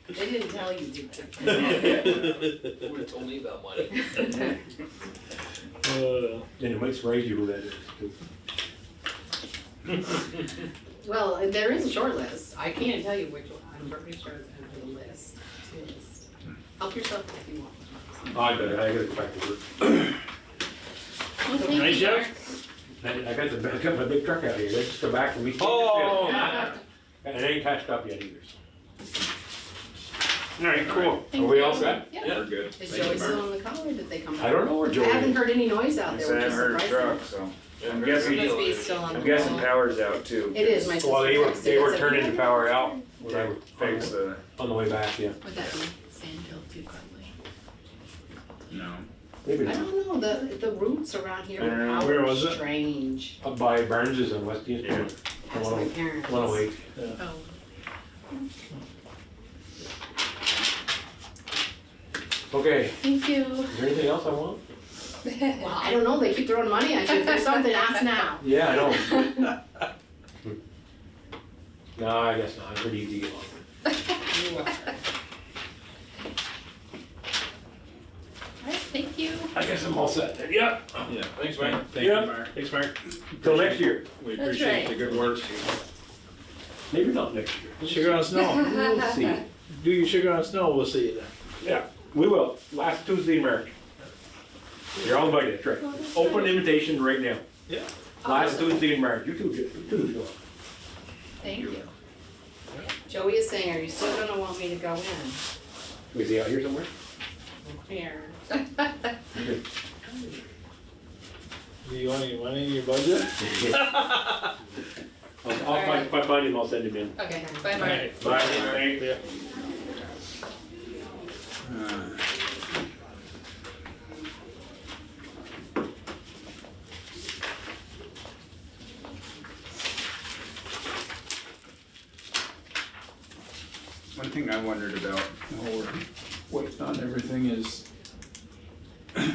They didn't tell you, did they? Would've told me about money. And it might surprise you who that is too. Well, there is a short list. I can't tell you which one. I'm pretty sure it's under the list. Help yourself if you want. I gotta go back to work. Well, thank Nice you, job. Mark. I got my big truck out here, they just come back from weekend. Oh. And it ain't patched up yet either, so. Alright, cool. Thank Are we all you. set? Yeah. We're good. Is Thank you, Joey Mark. still on the call or did they come back? I don't know where I Joey haven't is. heard any noise out I there, said I which is heard a surprising. truck, so I'm He guessing, must be still on the I'm guessing call. power's out too. It is, my sister Well, texted. they were Said, turning the power out When when I I was fix the, on the way back, yeah. Would that be Sandhill too, probably? No. Maybe I not. don't know, the routes around here with Where power was are it? strange. Up by Barnes's on West East. Yeah. Ask my parents. 108. Oh, Okay, thank you. is there anything else I want? Well, I don't know, they keep throwing money at you. If there's something, ask now. Yeah, I know. No, I guess not, I'm pretty easy to get along with. You are. Alright, thank you. I guess I'm all set then, yep. Yeah, thanks, Mark. Thank Yeah. you, Mark. Thanks, Mark. Till next year. We That's appreciate right. the good work. Maybe not next year. Sugar on snow. We'll see. Do your sugar on snow, we'll see you then. Yeah, we will. Last Tuesday in March. You're all invited, that's right. Open invitation right now. Yeah. Last Tuesday in March. You too, Joe. Thank you. Joey is saying, are you still gonna want me to go in? Was he out here somewhere? Here. Do you want any money in your budget? I'll find, if I find him, I'll send him in. Okay, bye, Mark. Alright. Bye. Yeah. One thing I wondered about while we're waiting on everything is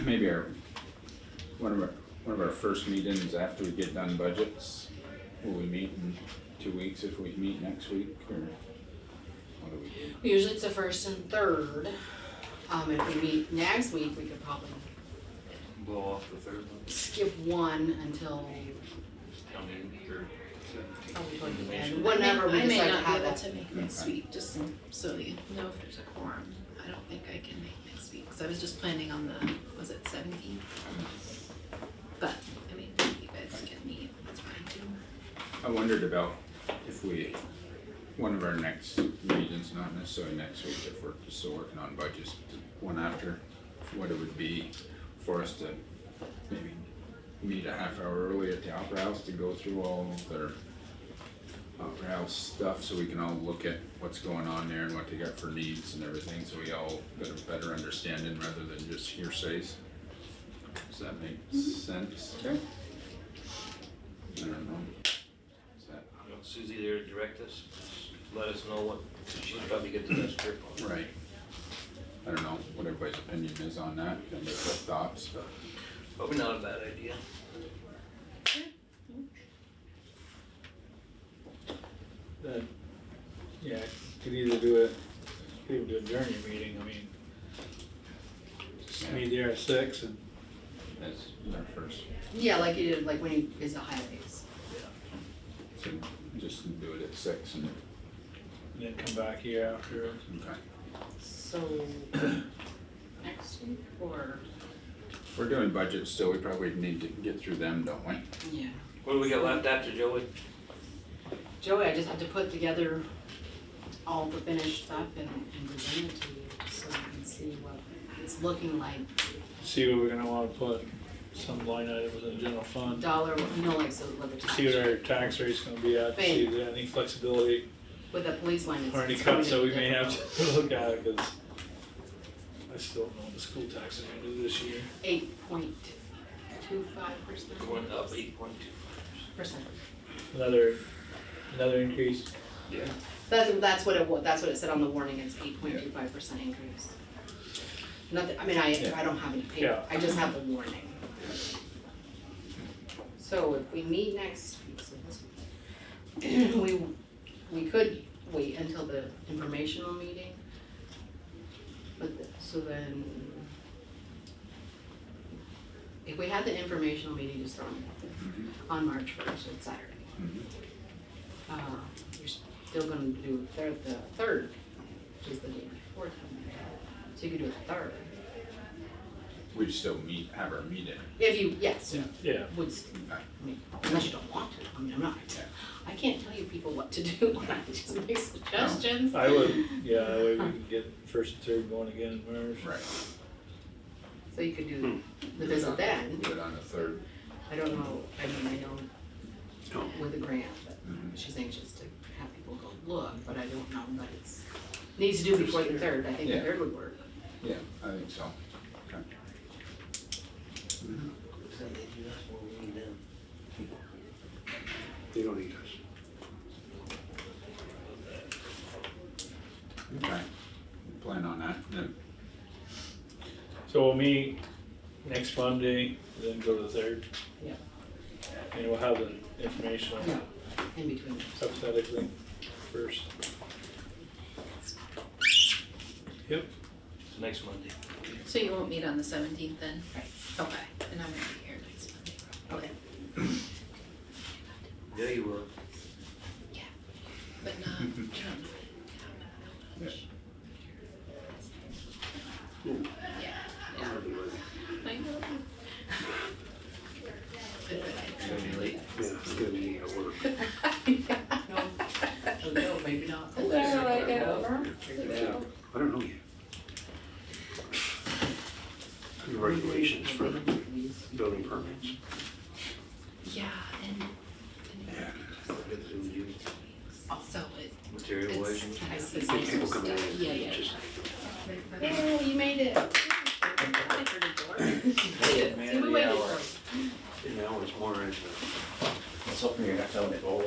maybe one of our first meetings after we get done budgets. Will we meet in 2 weeks if we meet next week, or what do we do? Usually it's the first and third. If we meet next week, we could probably Blow off the third one. skip one until I mean, third. probably toward the end, whenever we I may decide to not be have able it. to make next week, just so you know if there's a quorum. I don't think I can make next week, cause I was just planning on the, was it 17th? But, I mean, you guys can meet, that's fine too. I wondered about if we, one of our next meetings, not necessarily next week, if we're still working on budgets, one after, what it would be for us to maybe meet a half hour early at the Opera House to go through all of their Opera House stuff, so we can all look at what's going on there and what they got for needs and everything, so we all get a better understanding rather than just hearsays. Does that make sense? Sure. I don't know. Is that You want Susie there to direct us, just let us know what, she'll probably get the best grip on it. right? I don't know what everybody's opinion is on that, and their thoughts, but Probably not a bad idea. that, yeah, could either do it, could even do it during your meeting, I mean, just meet there at 6 and, That's our first, Yeah, like you did, like when you visit highways. so just do it at 6 and, then come back here after. okay. So, next week or? If we're doing budget still, we probably need to get through them, don't we? Yeah. What do we got left after Joey? Joey, I just have to put together all the finished stuff and present it to you, so you can see what it's looking like. See what we're gonna wanna put, some line items in the general fund, Dollar, like, so what the tax. see what our tax rate's gonna be at, see if there's any flexibility With the police line, it's. or any it's cuts that gonna we be may have different. to look at, cause I still don't know what the school tax is gonna do this year. 8.25%. Going up 8.2. Another increase. Yeah. That's what it said on the warning, it's 8.25% increase. Nothing, I mean, I don't have any paper, Yeah. I just have the warning. So if we meet next week, so this, we could wait until the informational meeting. But, so then, if we had the informational meeting just on March 1st, it's Saturday. You're still gonna do the third, which is the day before town meeting. So you could do it the 3rd. We'd still have our meeting. If you, yes, Yeah, would, I mean, unless you don't want to, I mean, I'm not, I can't tell you people what to do, I just make suggestions. I would, yeah, that way we can get first and third going again in March. Right. So you could do the visit then, Do it on the 3rd. I don't know, I mean, I know No. with the grant, but she's anxious to have people go look, but I don't know that it's, needs to do before the 3rd, I think the Yeah. 3rd would work. Yeah, I think so. Okay. They don't need us. Okay. Plan on that, then. So we'll meet next Monday, then go to the 3rd. Yeah. And we'll have the information Yeah, in between. hypothetically first. Yep. Next Monday. So you won't meet on the 17th then? Right. Okay, and I'm gonna be here next Monday. Okay. Yeah, you will. But not, yeah, yeah. I know. Gonna be late. Yeah, it's gonna be at work. No, maybe not. Is there like a- I don't know yet. The regulations for building permits. Yeah, and so Material wise. Big people coming in. Yeah, yeah. Just, Oh, you made it. See, we waited for you know, it's more into. Let's hope you're not telling it all.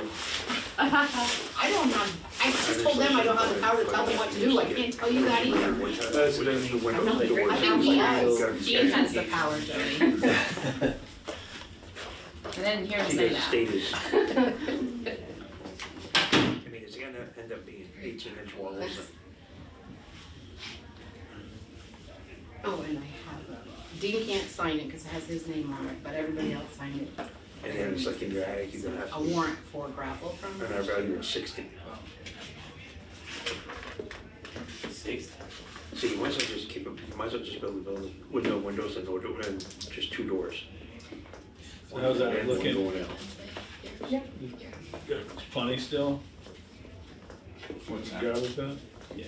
I don't know, I just told them I don't have the power to tell them what to do, I can't tell you that either. That's the windows, the doors. I think he has. Gotta be Gene has special. the power, Jody. I didn't hear him say The that. state is, I mean, it's gonna end up being 18-inch walls. Oh, and I have, Dean can't sign it because it has his name on it, but everybody else signed it. And then it's like in your attic, you're gonna have A to, warrant for gravel from and our value is 60. 6. So you might as well just keep it, you might as well just build a building with no windows and no door, and just 2 doors. So how's that And one looking? going out. Got plenty still? What's that? Gravel pit? Yeah.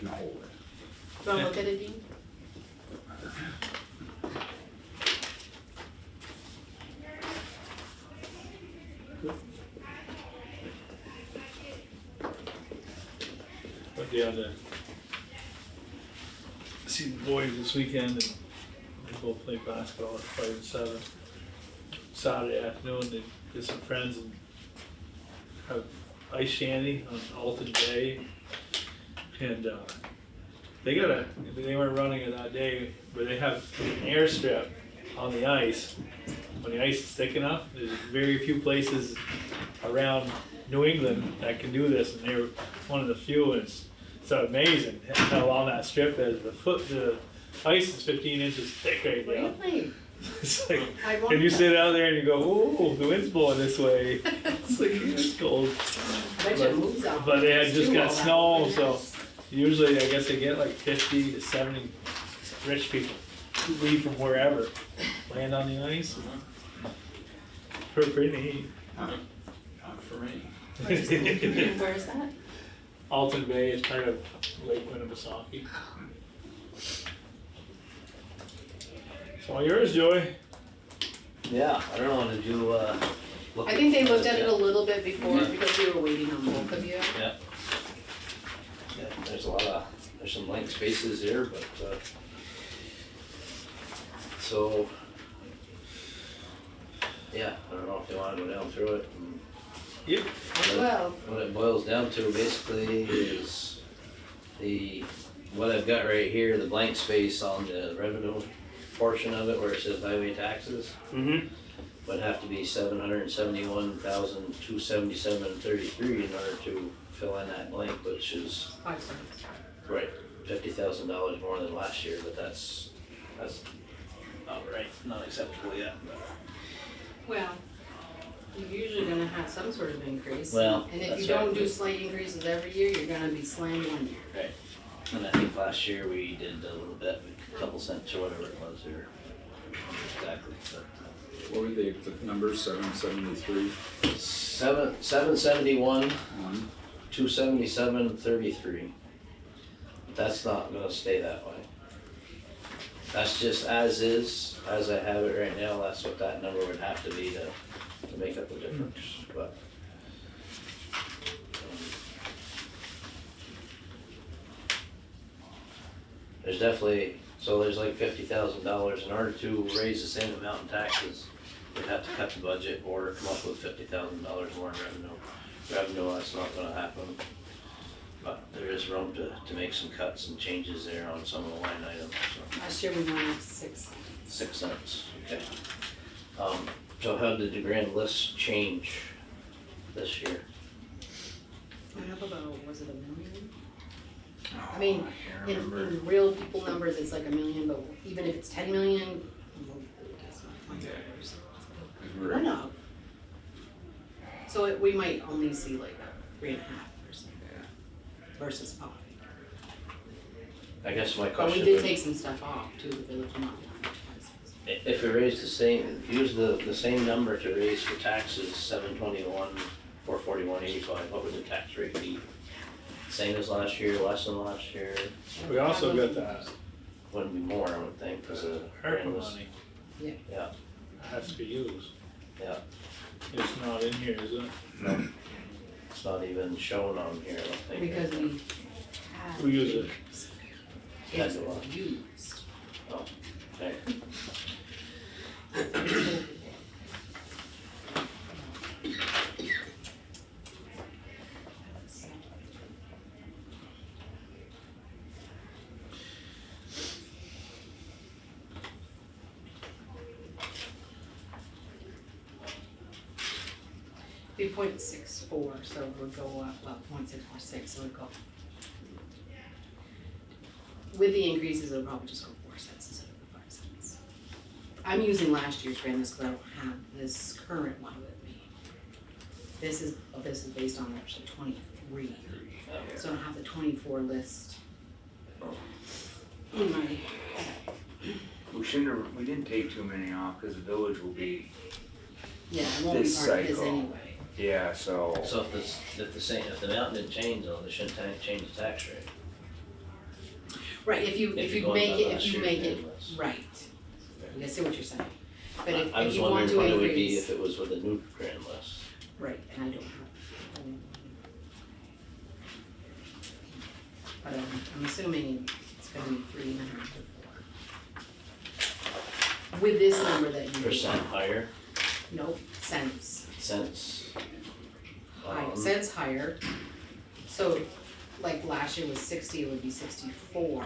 No. You wanna look at it, Dean? Went down to see the boys this weekend and they both played basketball at 5 and 7. Saturday afternoon, they get some friends and have ice shandy on Alton Day. And they weren't running it that day, but they have an airstrip on the ice when the ice is thick enough, there's very few places around New England that can do this, and they're one of the few, and it's amazing how long that strip is. The ice is 15 inches thick right now. Really? It's like, I want and you that. sit out there and you go, ooh, the wind's blowing this way. It's like, it's cold. I bet you it moves out. But they had It's just too got all that snow, way. so usually I guess they get like 50 to 70 rich people who leave from wherever, land on the ice. Pretty neat. Not for me. Where is that? Alton Bay is part of Lake Winnipesaukee. It's all yours, Joey. Yeah, I don't know, did you, look? I think they looked at it a little bit before because we were waiting on both of you. Yeah. Yeah, there's some blank spaces here, but, so, yeah, I don't know if you wanna go down through it. And Yep. Well, what it boils down to basically is what I've got right here, the blank space on the revenue portion of it where it says highway taxes, Mm-hmm. would have to be $771,277.33 in order to fill in that blank, which is, 5 cents. right, $50,000 more than last year, but that's not right, not acceptable yet. Well, you're usually gonna have some sort of increase. Well, And if that's you don't right. do slight increases every year, you're gonna be slammed one year. Right, and I think last year we did a little bit, a couple cents or whatever it was, or exactly, but. What were the numbers, 773? 771, 1. 277.33. That's not gonna stay that way. That's just as is, as I have it right now, that's what that number would have to be to make up the difference, but. There's definitely, so there's like $50,000 in order to raise the same amount in taxes. We'd have to cut the budget or come up with $50,000 more in revenue. Revenue, that's not gonna happen. But there is room to make some cuts and changes there on some of the line items, so. Last year we went up 6. 6 cents, okay. So how did the grand list change this year? Went up about, was it $1 million? Oh, I mean, can't remember. in real people numbers, it's like $1 million, but even if it's 10 million, Yeah. went up. So we might only see like 3.5% versus 5. I guess my But question we did would, take some stuff off too, the village money. if we raise the same, use the same number to raise for taxes, 721, 441.85, what would the tax rate be? Same as last year, less than last year, We also got that wouldn't be more, I would think, because of grand ARPA list. money Yeah. Yeah, has to be used. yeah, It's not in here, is it? it's not even shown on here, I don't think. Because we had. We use it. It's Had a lot. used. Oh, okay. Be 0.64, so it would go up, well, 0.646, so it would go. With the increases, it would probably just go 4 cents instead of the 5 cents. I'm using last year's grand list because I don't have this current one with me. This is based on actually 23, so I don't have the 24 list. In my, We didn't take too many off, cause the village will be, yeah, it won't be This part of his cycle. anyway. yeah, so. So if the amount didn't change though, they shouldn't change the tax rate. Right, if you If you're going make by it, if last you year's make it, grand list. right. I see what you're saying. But I if was you want wondering to what it would be increase, if it was with a new grand list. right, and I don't have. But I'm assuming it's gonna be 3.5 to 4. With this number that you. Percent higher, Nope, cents, cents. cents higher. So, like last year was 60, it would be 64,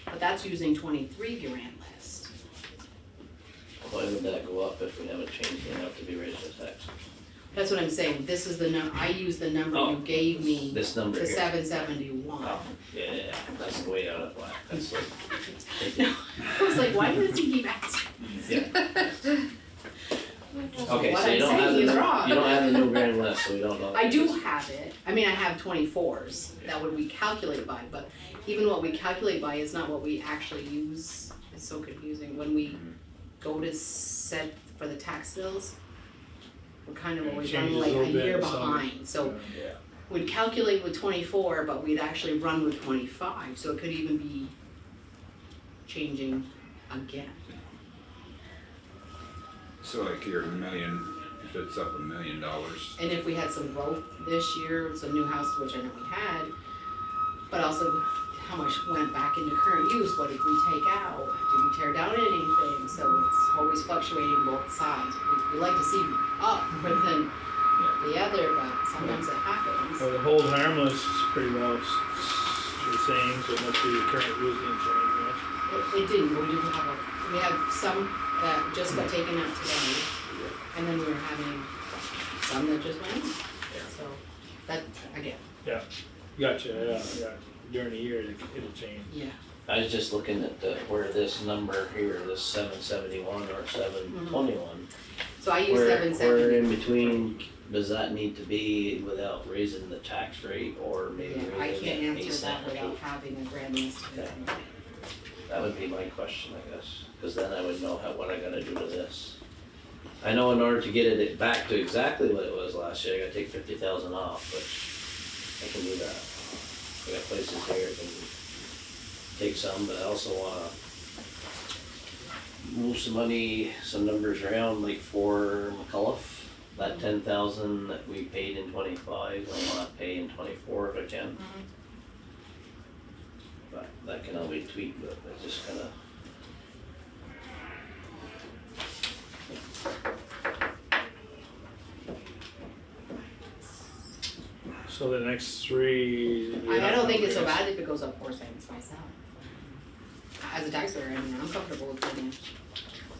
but that's using 23 grand list. Why would that go up if we haven't changed the amount to be raised as taxes? That's what I'm saying, this is the I use the number Oh. you gave me, This number the here. 771. Oh, yeah, that's way out of whack, that's like. I was like, why does he keep asking? Yeah. Okay, What so you I'm don't have saying the, is wrong. you don't have the new grand list, so we don't know. I do have it, I mean, I have 24s, that would be calculated by, but even what we calculate by is not what we actually use. It's so confusing, when we go to set for the tax bills, we're kind of It always changes running like a a little bit year or something. behind, so Yeah. we'd calculate with 24, but we'd actually run with 25, so it could even be changing again. So like your million, if it's up $1 million, And if we had some growth this year, some new houses, which I know we had, but also how much went back into current use, what did we take out? Did we tear down anything? So it's always fluctuating both sides. We like to see up more than the other, but sometimes it happens. So the hold harmless is pretty well the same, so it must be the current use didn't change much. It didn't, we had some that just got taken out today, and then we were having some that just went in. So, that, again, Gotcha, yeah, during the year it'll change. yeah. I was just looking at where this number here, this 771 or 721. So I use Where 770. in between does that need to be without raising the tax rate or maybe Yeah, I raising can't it a answer cent that or two? without having a grand list. Okay. That would be my question, I guess, because then I would know what I gotta do to this. I know in order to get it back to exactly what it was last year, I gotta take 50,000 off, which I can do that. I got places here I can take some, but I also wanna move some money, some numbers around, like for McCullough. That 10,000 that we paid in 25, I wanna pay in 24 if I can. But that can all be tweaked, but I just kinda. So the next three. I don't think it's so bad if it goes up 4 cents myself. As a taxpayer, I mean, I'm comfortable with doing it.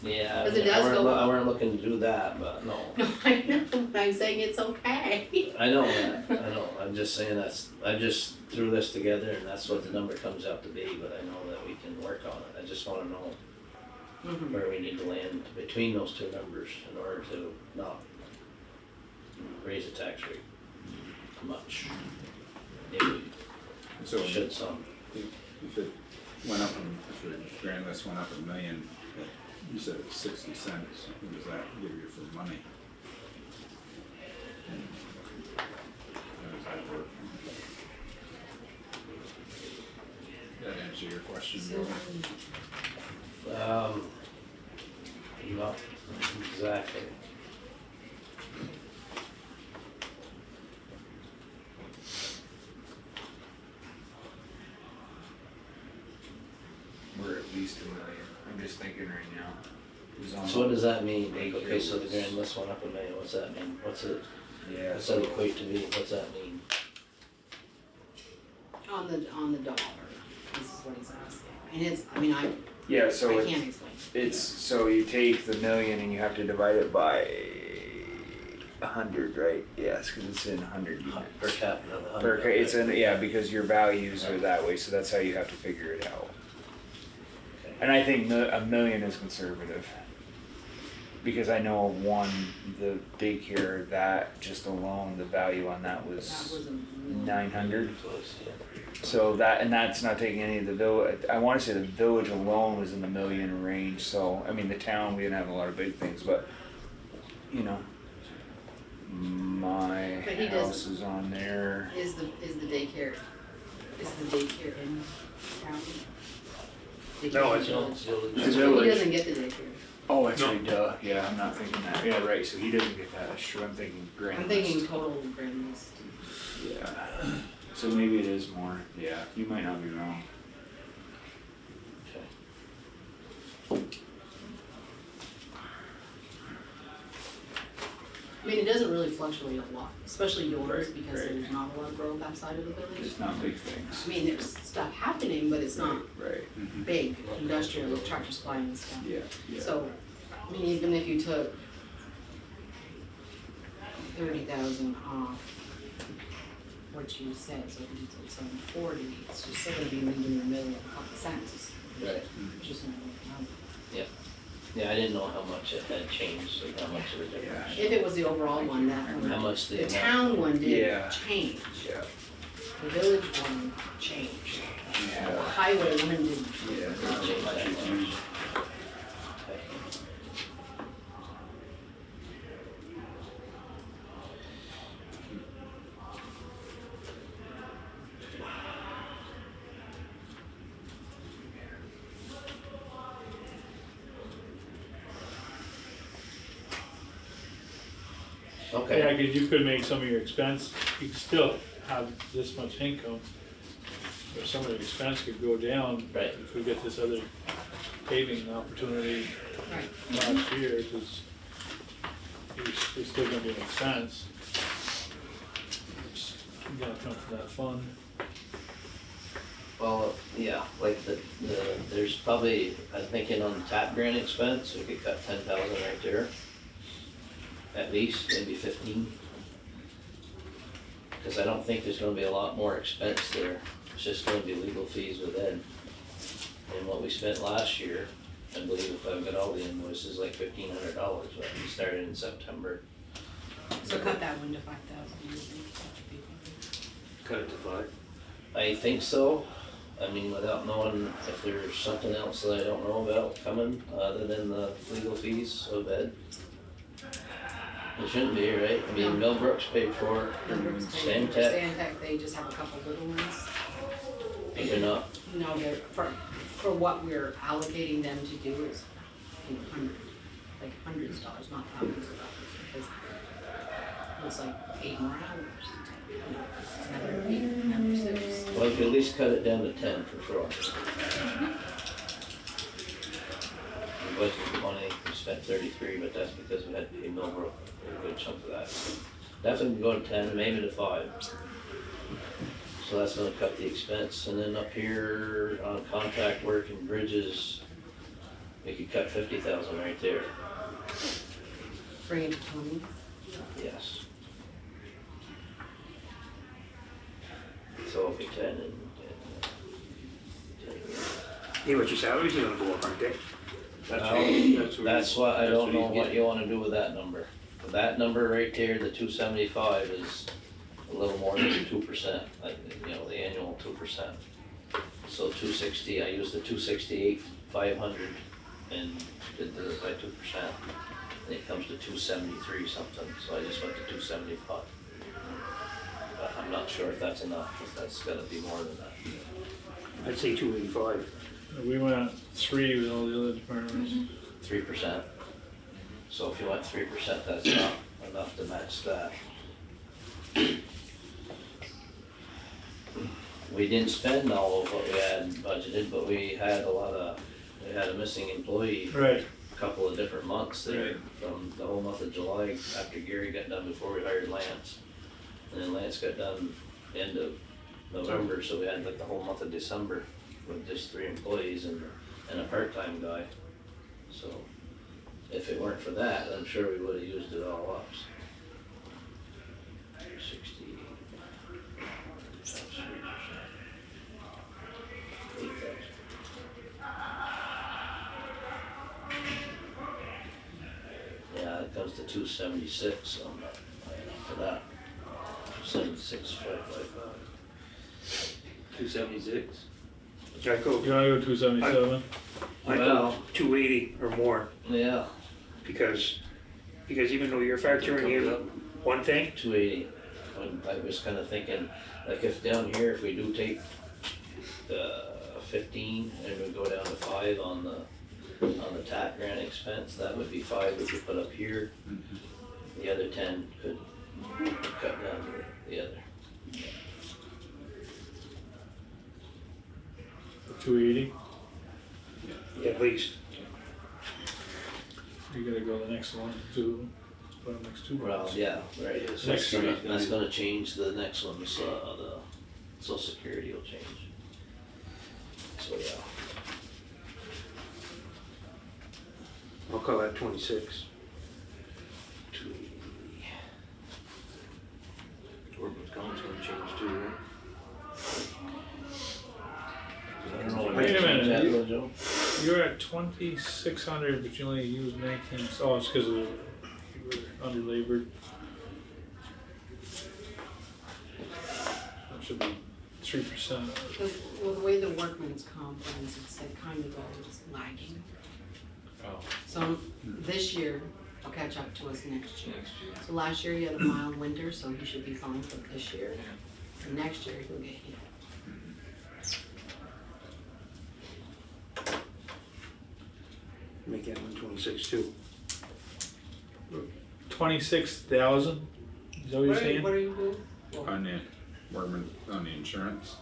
Yeah, I Because it mean, does go up. I weren't looking to do that, but no. No, I know, but I'm saying it's okay. I know that, I know, I'm just saying I just threw this together and that's what the number comes out to be, but I know that we can work on it, I just wanna know Mhm. where we need to land between those two numbers in order to not raise the tax rate much. Maybe so we should some. if it went up, if the grand list went up $1 million, you said it's 60 cents, what does that give you for money? How does that work? That answer your question, Joe? Not exactly. We're at least $1 million. I'm just thinking right now. Who's on So what the- does that mean? Okay, so the grand list went up $1 million, what's that mean? What's it, Yeah, what's so that equate to be, what's that mean? On the dollar, this is what he's asking. And it's, I mean, I yeah, so can't it's explain. so you take the million and you have to divide it by 100, right? Yes, because it's in 100 units. Per capita, the Per 100. ca- it's in, yeah, because your values are that way, so that's how you have to figure it out. Okay. And I think $1 million is conservative. Because I know of one, the daycare, that just alone, the value on that That was was a. 900. Close, yeah. So that, and that's not taking any of the village, I wanna say the village alone was in the $1 million range, so, I mean, the town, we didn't have a lot of big things, but, you know, my But he house is on there. Is the daycare in town? No, it's So it's the- It's He village. doesn't get the daycare. Oh, that's right, duh, yeah, I'm not thinking that, yeah, right, so he doesn't get that, that's true, I'm thinking grand I'm thinking list. total grand list. Yeah, so maybe it is more, yeah, you might not be wrong. Okay. I mean, it doesn't really fluctuate a lot, especially yours, Right, because right. there's not a lot of growth outside of the village. Just not big things. I mean, there's stuff happening, but it's not Right, big, industrial, with Tractor Supply and stuff. yeah, yeah. So, I mean, even if you took 30,000 off what you said, so if you took 740, it's just still gonna be leaving in the middle of a couple cents. Right. It's just not working out. Yeah, I didn't know how much it had changed, like how much of a difference. If it was the overall one, that How one, much the the amount. town one did Yeah. change. Yeah. The village one changed. The highway one didn't. Yeah. Didn't change that much. Okay. Okay. Yeah, cause you could make some of your expense, you could still have this much income. Or some of the expense could go down. Right. If we get this other paving opportunity Right. last year, cause it's still gonna be an expense. It's gonna come from that fund. Well, yeah, like there's probably, I'm thinking on the tap grant expense, we could cut 10,000 right there. At least, maybe 15. Cause I don't think there's gonna be a lot more expense there, it's just gonna be legal fees with Ed. And what we spent last year, I believe if I've got all the invoices, like $1,500, but we started in September. So cut that one to 5,000, you think that would be fine? Cut it to 5. I think so. I mean, without knowing if there's something else that I don't know about coming, other than the legal fees of Ed. It shouldn't be, right? I mean, Millbrook's paid for, Stantec, Stantec, they just have a couple little ones. but they're not, No, they're, for what we're allocating them to do is, you know, hundreds of dollars, not thousands of dollars, because it was like 8 more hours. Another 8, another 6. well, you could at least cut it down to 10 for sure. We budgeted 20, we spent 33, but that's because we had to pay Millbrook a good chunk of that. So definitely go to 10, maybe to 5. So that's gonna cut the expense, and then up here on contract work and bridges, we could cut 50,000 right there, Bring it to 20. yes. So if we 10 and. Yeah, but your salaries are gonna go up, aren't they? That's what, I don't know what you wanna do with that number. That number right there, the 275 is a little more than 2%, like, you know, the annual 2%. So 260, I used the 268, 500 and did the by 2%. And it comes to 273 something, so I just went to 275. But I'm not sure if that's enough, if that's gotta be more than that. I'd say 285. We went 3 with all the other departments. 3%. So if you went 3%, that's not enough to match that. We didn't spend all of what we had budgeted, but we had a missing employee Right. a couple of different months there, Right. from the whole month of July after Gary got done before we hired Lance. And then Lance got done end of November, so we had like the whole month of December with just 3 employees and a part-time guy. So if it weren't for that, I'm sure we would have used it all up. 60 times 3%. 8,000. Yeah, it comes to 276, so I'm not high enough for that. 276,555. 276? I go, You wanna go 277? I go Well- 280 or more, Yeah, because even though you're factoring in one thing, 280. I was kinda thinking, like if down here, if we do take the 15 and we go down to 5 on the TAC grant expense, that would be 5 we could put up here. The other 10 could cut down to the other. 280? at least. You gotta go the next one, the next 2 Well, rounds. yeah, right, so Next that's gonna change the next one, so the social security will change. So, yeah. call that 26. Workman's comp's gonna change too, right? I don't know what Wait a change minute, that you- was, Joe. You're at 2,600, but you only used 19, oh, it's cause you were underlabored. That should be 3%. Well, the way the workman's comp runs, it's like kind of always lagging. Oh. So this year, will catch up to us next year. So last year you had a mild winter, so you should be fine for this year. And next year you'll get hit. Make that 126 too. 26,000, is that what you're saying? What are you doing? On the workman, on the insurance,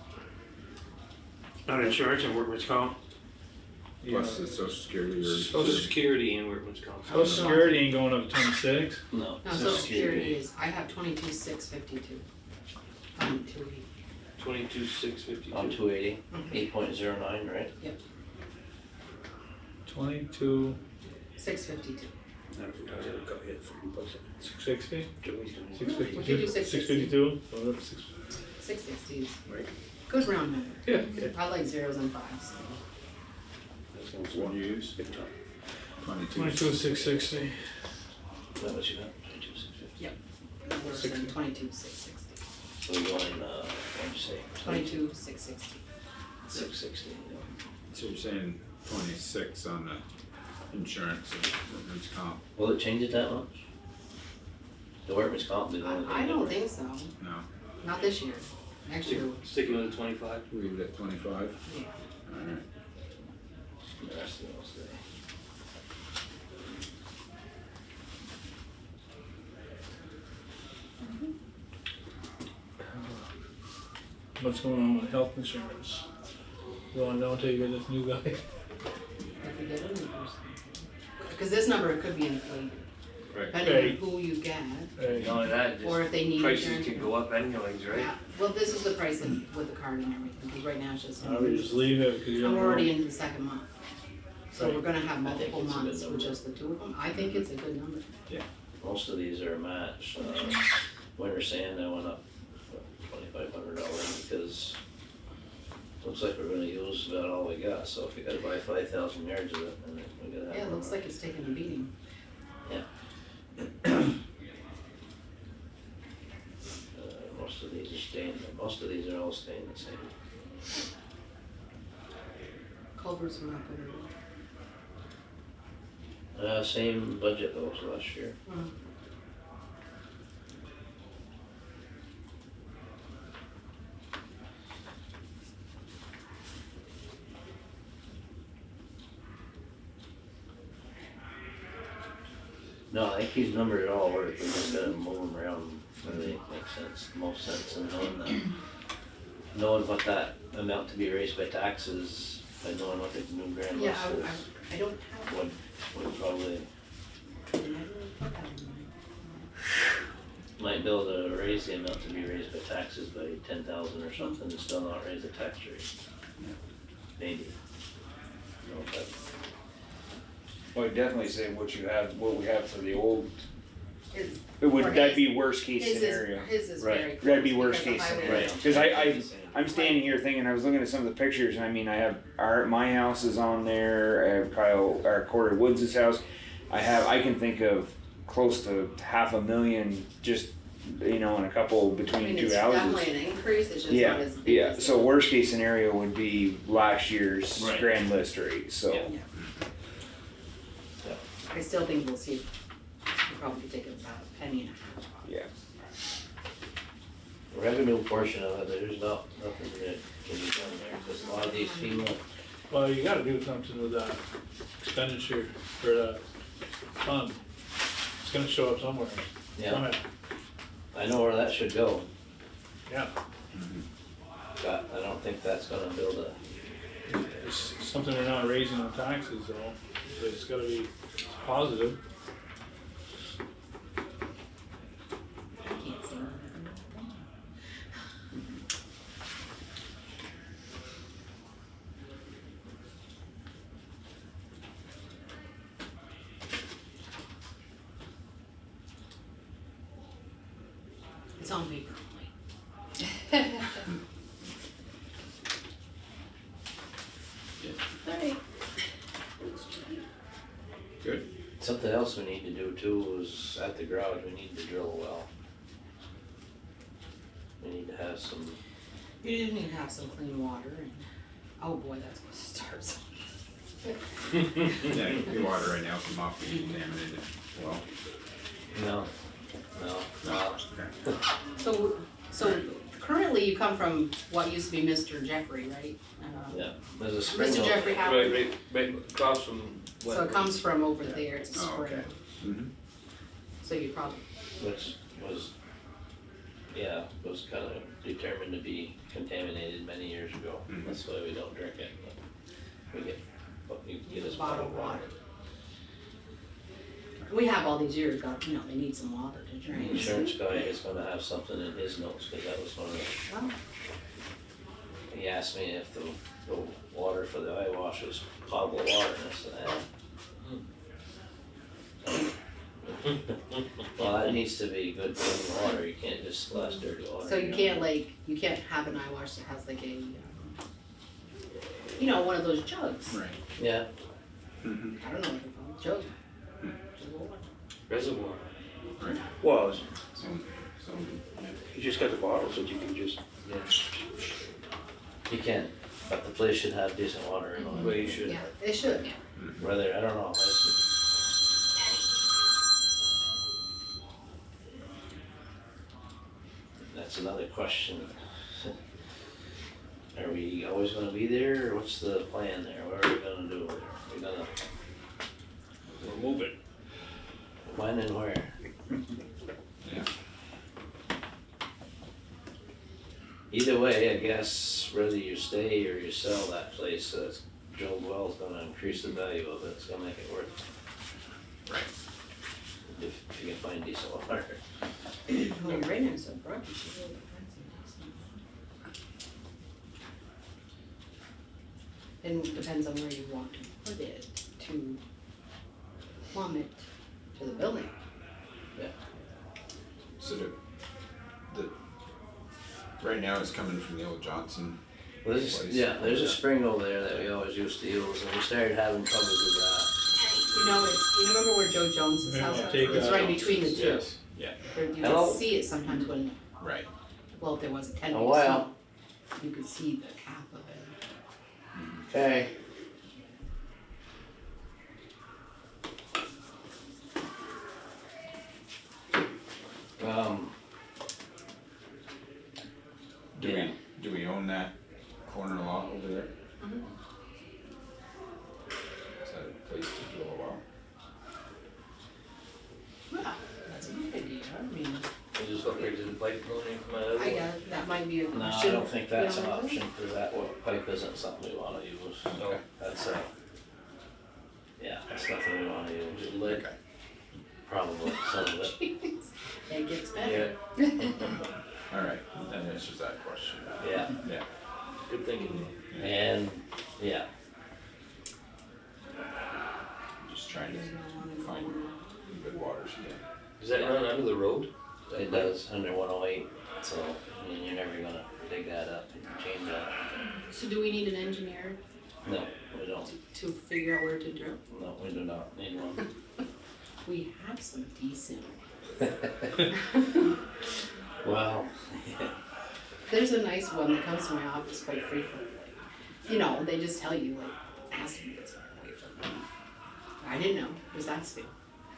On insurance and workman's comp? plus the social security or. Social Security and workman's comp. Social Security ain't going up to 26. No. No, Social Security is, I have 22,652. 280. 22,652. On 280, 8.09, right? 22, 652. Not if we got hit for 660, Joey's doing it. 652, We could do 652, oh, that's 660 is Right. good round number. yeah. I like zeros and fives. That's gonna What swap. you use? Big time. 22. 22,660. Is that what you got? 22,650. Worse than 22,660. So you're going, what'd you say? 22,660. 660, yeah. So you're saying 26 on the insurance and workman's comp? Will it change it that much? The workman's comp is the only thing. I don't different. think so. No, Not this year. Next year. Sticking with the 25. leave it at 25. Yeah. Alright. The rest of it will stay. What's going on with health insurance? Going down till you get this new guy. If we get a new person. Because this number could be inflated. Right. Depending Right. on who you get, Hey, Not only that, or if they need prices insurance. could go up anyways, right? Yeah. Well, this is the price with the card and everything, because right now it's just. I would just leave it, cause you And don't we're already know. into the second month. So Right. we're gonna have multiple it's a good months with number. just the two of them. I think it's a good number. Most of these are a match. Winter sand, I went up $2,500 because looks like we're gonna use about all we got, so if we gotta buy 5,000 yards of it, then we gotta have. Yeah, it more. looks like it's taking a beating. Most of these are staying, most of these are all staying the same. Culverts were up over. Same budget though as last year. No, I think these numbers all work, we just gotta move them around where they make sense, most sense, and knowing what that amount to be raised by taxes, by knowing what the new grand Yeah, list is, I don't have. would probably, I never put that in mind. might be able to raise the amount to be raised by taxes by 10,000 or something and still not raise the tax rate. Maybe. No, but Well, I'd definitely say what we have for the old, His- that'd be worst case His scenario. is Right. very close. That'd be worst because case the highway- scenario. Cause I'm standing here thinking, I was looking at some of the pictures, and I mean, I have my house is on there, I have Corey Woods' house. I can think of close to $500,000 just, in a couple I between mean, two it's houses. definitely an increase, it's just not Yeah, as big yeah, as. so worst case scenario would be last year's Right. grand list rate, so. Yeah. I still think we'll see, we'll probably take about a penny and a half. Yeah. the revenue portion of it, there's nothing that can be done there, because a lot of these FEMA, Well, you gotta do something with that expenditure for that fund. It's gonna show up somewhere. yeah, Somewhere. I know where that should go, Yeah, but I don't think that's gonna build a, it's something they're not raising on taxes though, so it's gotta be positive. I can't see that. It's on paper only. Alright, Good. Something else we need to do too is at the garage, we need to drill a well. We need to have some, You do need to have some clean water and, oh boy, that's what starts. Yeah, your water right now come off the contaminated well. no, No, okay. So currently you come from what used to be Mr. Jeffrey, right? yeah, there's a spring Mr. over Jeffrey there. Howard, right across from. so it comes from over there, it's a Oh, spring, okay. Mm-hmm. so you probably, Which was, yeah, was kind of determined to be contaminated many years ago. Mhm. That's why we don't drink it, but we get, what you get is bottled water. We have all these years, got, you know, they need some water to The drink. insurance guy is gonna have something in his notes, cause that was one of the, Well, he asked me if the water for the eye wash was potable water, and I said, well, that needs to be good clean water, you can't just splash dirty water. so you can't you can't have an eye wash that has like a, you know, one of those jugs. Right. Yeah, Mm-hmm. I don't know what they're called, jug. Reservoir. Right. Well, Some, you just got the bottles that you can just, you can, but the place should have decent water in it. well, you should. Yeah, they should. Whether, I don't know, that's another question. Are we always gonna be there, or what's the plan there? What are we gonna do there? We're gonna, We'll move it. when and where? yeah. Either way, I guess, whether you stay or you sell that place, drilled well's gonna increase the value of it, it's gonna make it worth it. Right. If you can find decent water. Well, right now, so broad, you should really find some. And it depends on where you want to put it, to plumb it to the building. So right now it's coming from the old Johnson. Well, there's a spring over there that we always used to use, and we started having troubles with that. You know, you remember where Joe Jones's house was? Take It's that. right between the two. Yes. Yeah. You Hello? could see it sometimes when, Right. well, if there was a tenant. Oh, wow. You could see the cap of it. Okay. Do we own that corner lot over there? Mhm. Is that a place to drill a well? Well, that's a good idea, I mean, You just look right to the pipe going in from that other I one. guess that might be a No, question. I don't think that's you an know, option, cause that pipe isn't something we wanna use. Okay. That's yeah, that's nothing we wanna use. Lead, Okay. probably, some of it. Jeez, it gets better. All right, that answers that question. Yeah, Yeah. Good thinking. and, yeah, Just trying to find good waters again. Does that run under the road? it does, under 108, so, I mean, you're never gonna dig that up and change that. So do we need an engineer No, we don't, to figure out where to drill? no, we do not need one. We have some decent. Well, There's a nice one that comes to my office quite frequently. You know, they just tell you, like, ask me this away from me. I didn't know, just asking.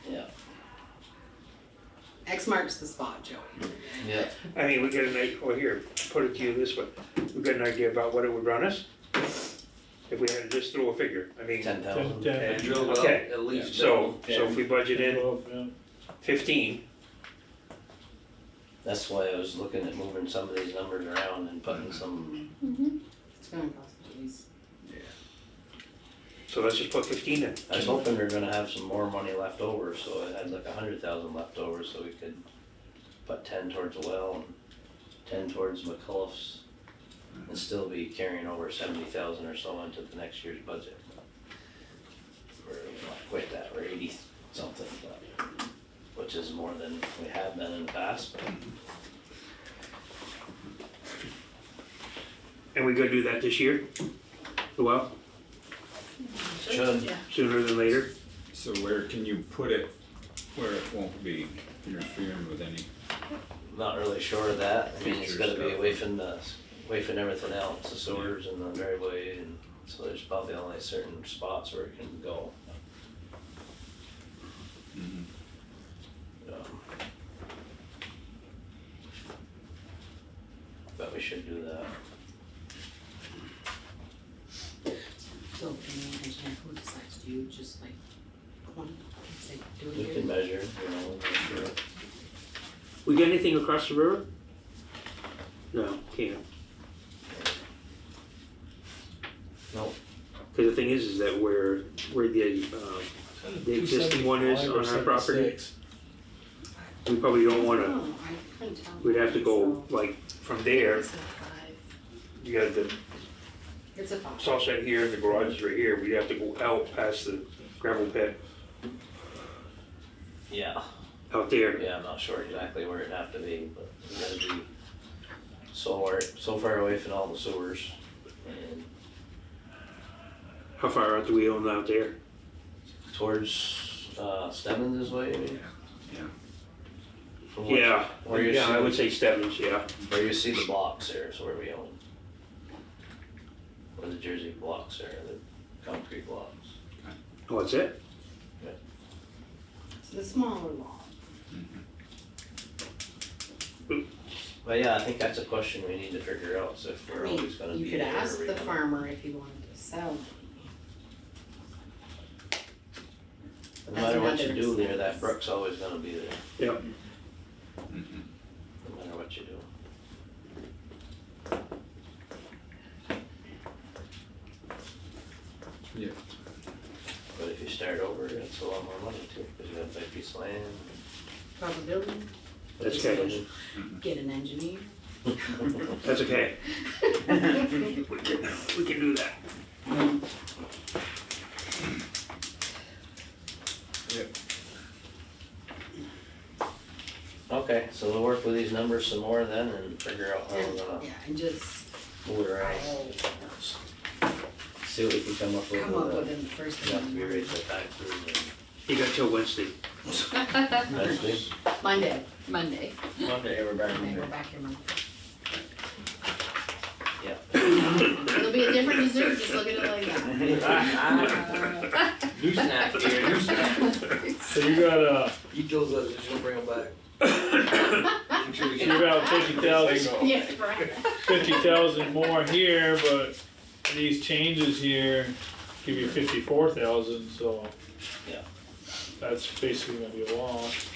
yeah, X marks the spot, Joey. yeah, I mean, we got an idea, well, here, put it to you this way, we got an idea about what it would run us? If we had to just throw a figure, I mean. 10,000. And drill well, Okay. at least. So if we budget in 12, 15, That's why I was looking at moving some of these numbers around and putting some, It's gonna cost at least. so let's just put 15 in. I was hoping we were gonna have some more money left over, so I had like 100,000 left over, so we could put 10 towards the well and 10 towards McCullough's, and still be carrying over 70,000 or so into the next year's budget. We're not quite that, we're 80 something, but, which is more than we have been in the past, but And we gonna do that this year? Well, Should. Yeah. sooner than later? So where can you put it where it won't be interfering with any? Not really sure of that. I mean, it's Future gotta be stuff. away from everything else, the sewers and the driveway, and so there's probably only certain spots where it can go. Mhm. But we should do that. So, engineer, who decides, do you just like, point, and say, do it You here? can measure, you know, make sure. We got anything across the river? No, can't. No. Cause the thing is that where the existing one is on our property, we probably don't wanna, Oh, I couldn't tell. we'd have to go like from there, It's a 5. you got the It's a 5. saw shed here, the garage is right here, we'd have to go out past the gravel pit Yeah, out there. yeah, I'm not sure exactly where it'd have to be, but we gotta be so far away from all the sewers. And How far out do we own out there? towards, Stebbins' way, maybe? Yeah. From what- Yeah, Where you yeah, I would see, say Stebbins, yeah. where you see the blocks there is where we own. Where the Jersey blocks are, the concrete blocks. Oh, that's it? It's the smaller lot. But yeah, I think that's a question we need to figure out, so if I we're mean, always gonna be you could there. ask or the we- farmer if he wanted to sell. No matter what you That's do another there, that expense. brook's always gonna be there, Yep. Mhm. no matter what you do. Yeah. But if you start over, it's a lot more money too, because you have to buy a piece of land. Probability, That's okay. get an engineer. That's okay. We can do that. Okay, so we'll work with these numbers some more then and figure out how we're gonna Yeah, and just, move it around. See what we can come up with. come up with it first You have to be thing. raised by taxes You got till Wednesday. and Wednesday. Monday, Monday. Monday, we're back and we're back here Monday. Yeah. It'll be a different dessert, just look at it like that. New snack here, new snack. So you got, Eat those up, just gonna bring them back. you got 50,000, Yeah, right. 50,000 more here, but these changes here give you 54,000, so. Yeah. That's basically gonna be a wash.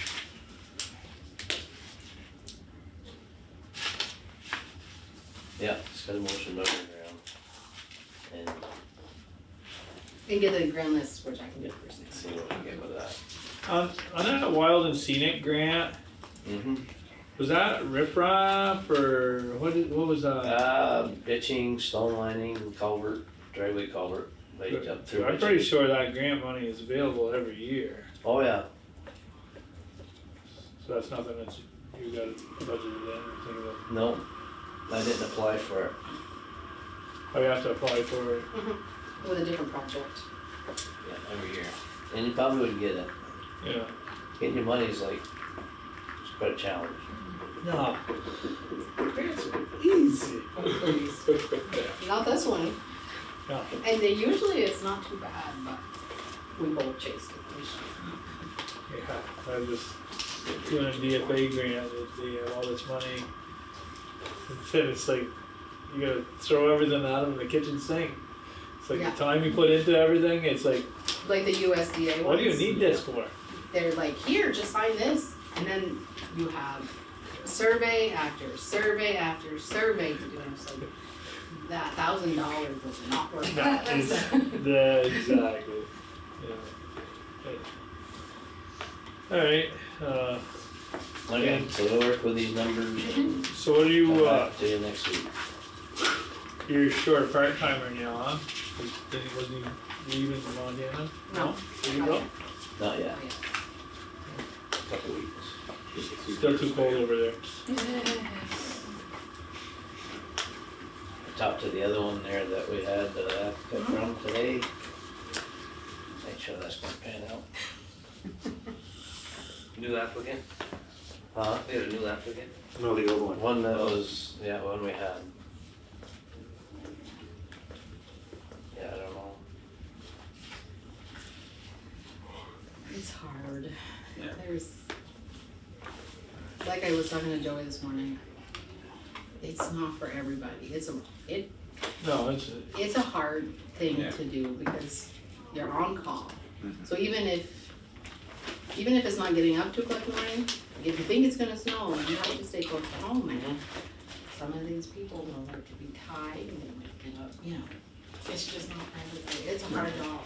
Yeah, just got a motion motor ground. And And get the grand list, which I can do first next. see what we get with that. On that wild and scenic grant, Mm-hmm. was that riprap or what was that? Ditching, stone lining, culvert, driveway culvert, right up through. I'm pretty sure that grant money is available every year, Oh, yeah, so that's nothing that's, you got budgeted in or think about. no, I didn't apply for it. Oh, you have to apply for it. With a different project. Yeah, every year. And you probably wouldn't get it. Yeah. Getting your money is like, it's quite a challenge. No. It's easy. Not this one. No. And they usually it's not too bad, but we both chased it. Yeah, I just doing a DFA grant, they have all this money. And it's like, you gotta throw everything at them in the kitchen sink. It's like Yeah. the time you put into everything, it's like, Like the USDA ones. what do you need this for? They're like, here, just sign this, and then you have survey after survey after survey to do, and it's like, that $1,000 was not worth That it. is, exactly, yeah. Alright, Okay, so we'll work with these numbers and so what do come you, back to you next week. you're short a part-timer now, huh? Wasn't he leaving Montana? No. There you go. Not yet, couple weeks. Still too cold over there. talked to the other one there that we had, applicant from today. Make sure that's gonna pan out. New applicant? Huh? We had a new applicant? No, the old one. One that was, yeah, one we had. Yeah, I don't know. It's hard. Yeah. There's, like I was talking to Joey this morning, it's not for everybody. No, It's a hard thing Yeah. to do because you're on call. Mhm. So even if it's not getting up 2 o'clock in the morning, if you think it's gonna snow, you have to stay close to home, and some of these people don't like to be tied and they might get up, you know. It's just not for everybody. It's a hard job.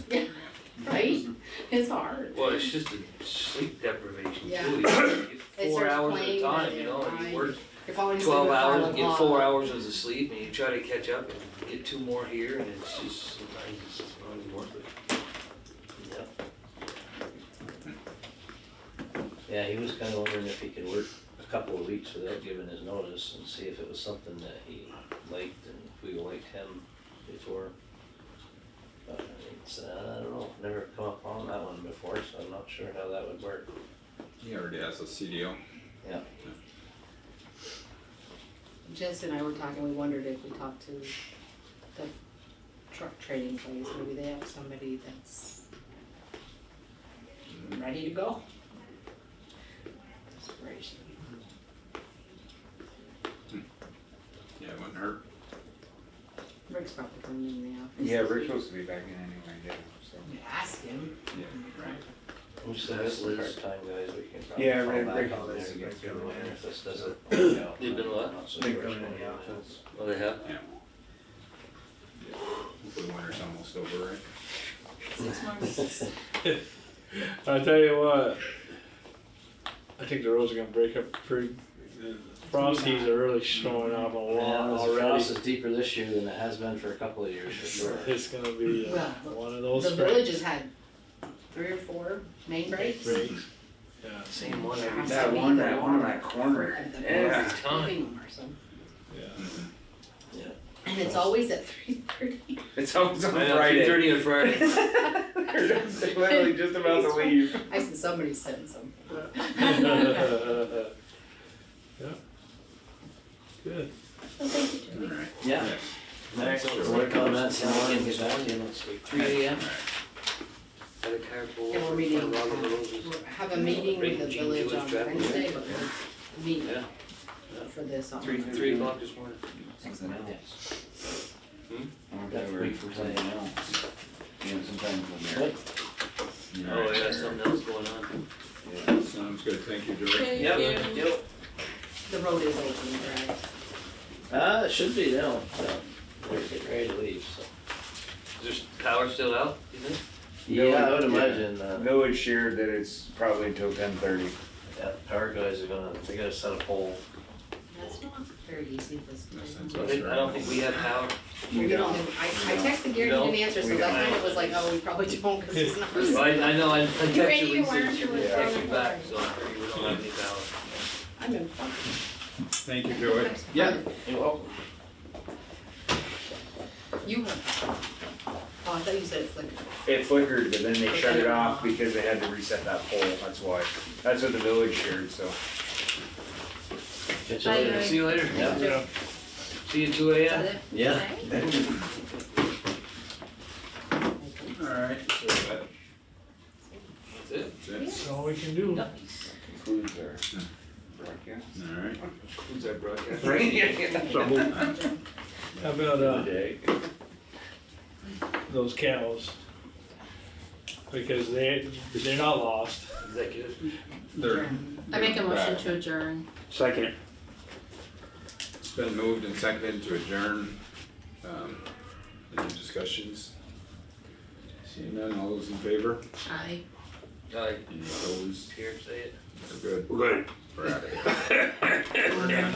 Right. Right? It's hard. Well, it's just a sleep deprivation Yeah. too. You get It 4 starts hours at a playing time, with you it, know, and right? you work You're falling asleep 12 at hours 5 and get o'clock. 4 hours of sleep, and you try to catch up and get 2 more here, and it's just sometimes it's just not even worth it. Yeah, he was kinda wondering if he could work a couple of weeks without giving his notice and see if it was something that he liked and if we liked him before. But it's, I don't know, never come up on that one before, so I'm not sure how that would work. He already has a CDL. Jess and I were talking, we wondered if we talked to the truck trading place, maybe they have somebody that's ready to go. Desperation. Yeah, it wouldn't hurt. Rick's probably coming in the office. Yeah, Rick's supposed to be back in anyway, yeah, so. You ask him. Yeah. Right. We still got some part-time guys, we can probably Yeah, fall Rick back on there has to get been through the coming winter in. if this doesn't work out. They've been what? Not so Been much coming in the more. office. Oh, they have? The winter's almost over, right? 6 more weeks. I tell you what, I think the roads are gonna break up pretty, the frosties are really showing up a Yeah, lot the already. frost is deeper this year than it has been for a couple of years for sure. It's gonna be Well, one of those. The village has had 3 or 4 main breaks. breaks. Yeah. Same one every That one on that corner. At the Yeah. village Time. living room or something. Yeah. And it's always at 3:30. It's always on I know, Friday. 3:30 on Friday. They're literally just about to leave. I said somebody said something. Yeah. Good. Well, thank you, Jody. Alright. Yeah. Next, work on that, so I can get back to you next week. 3 a.m. At a carpool. And we're meeting, we have a meeting with the village on Wednesday, but we're meeting Yeah. for this on. 3 o'clock this morning. Something else. That week from today. You know, sometimes when they're, you know. Oh, yeah, something else going on. Yeah. Sounds good, thank you, Joey. Thank Yep, you. yep. The road is open, right? It should be now, we're getting ready to leave, so. Is there power still out, you think? Yeah, I would Yeah. imagine, Village shared that it's probably until 10:30. yeah, power guys are they gotta set a pole. That's not very easy, this. I don't think we have power. We don't, I texted Gary, he didn't answer, so We that don't. kind of was like, oh, we probably don't, cause it's not. Well, I know, I texted You ready to Lisa, learn she to was live texting on back, the so I figured we don't have any power. I'm in. Thank you, Joey. Yeah. You're welcome. You have. Oh, I thought you said it flickered. It flickered, but then they shut it off because they had to reset that pole, that's why. That's what the village shared, so. Catch you Bye, later. Greg. See you later. Yeah. See you at 2 Is a.m. that it? Yeah. Okay. Alright, so that's That's it. it. That's all we can do. Concludes our broadcast. Alright. Who's that broadcast? How about, those cows? Because they're not lost. Is that good? They're. I make a they're motion back. to adjourn. Second. It's been moved and seconded to adjourn. Any discussions? Seeing none, all those in favor? Aye. Aye. Any opposed? Here, say it. We're good. We're good. We're out of here. We're done.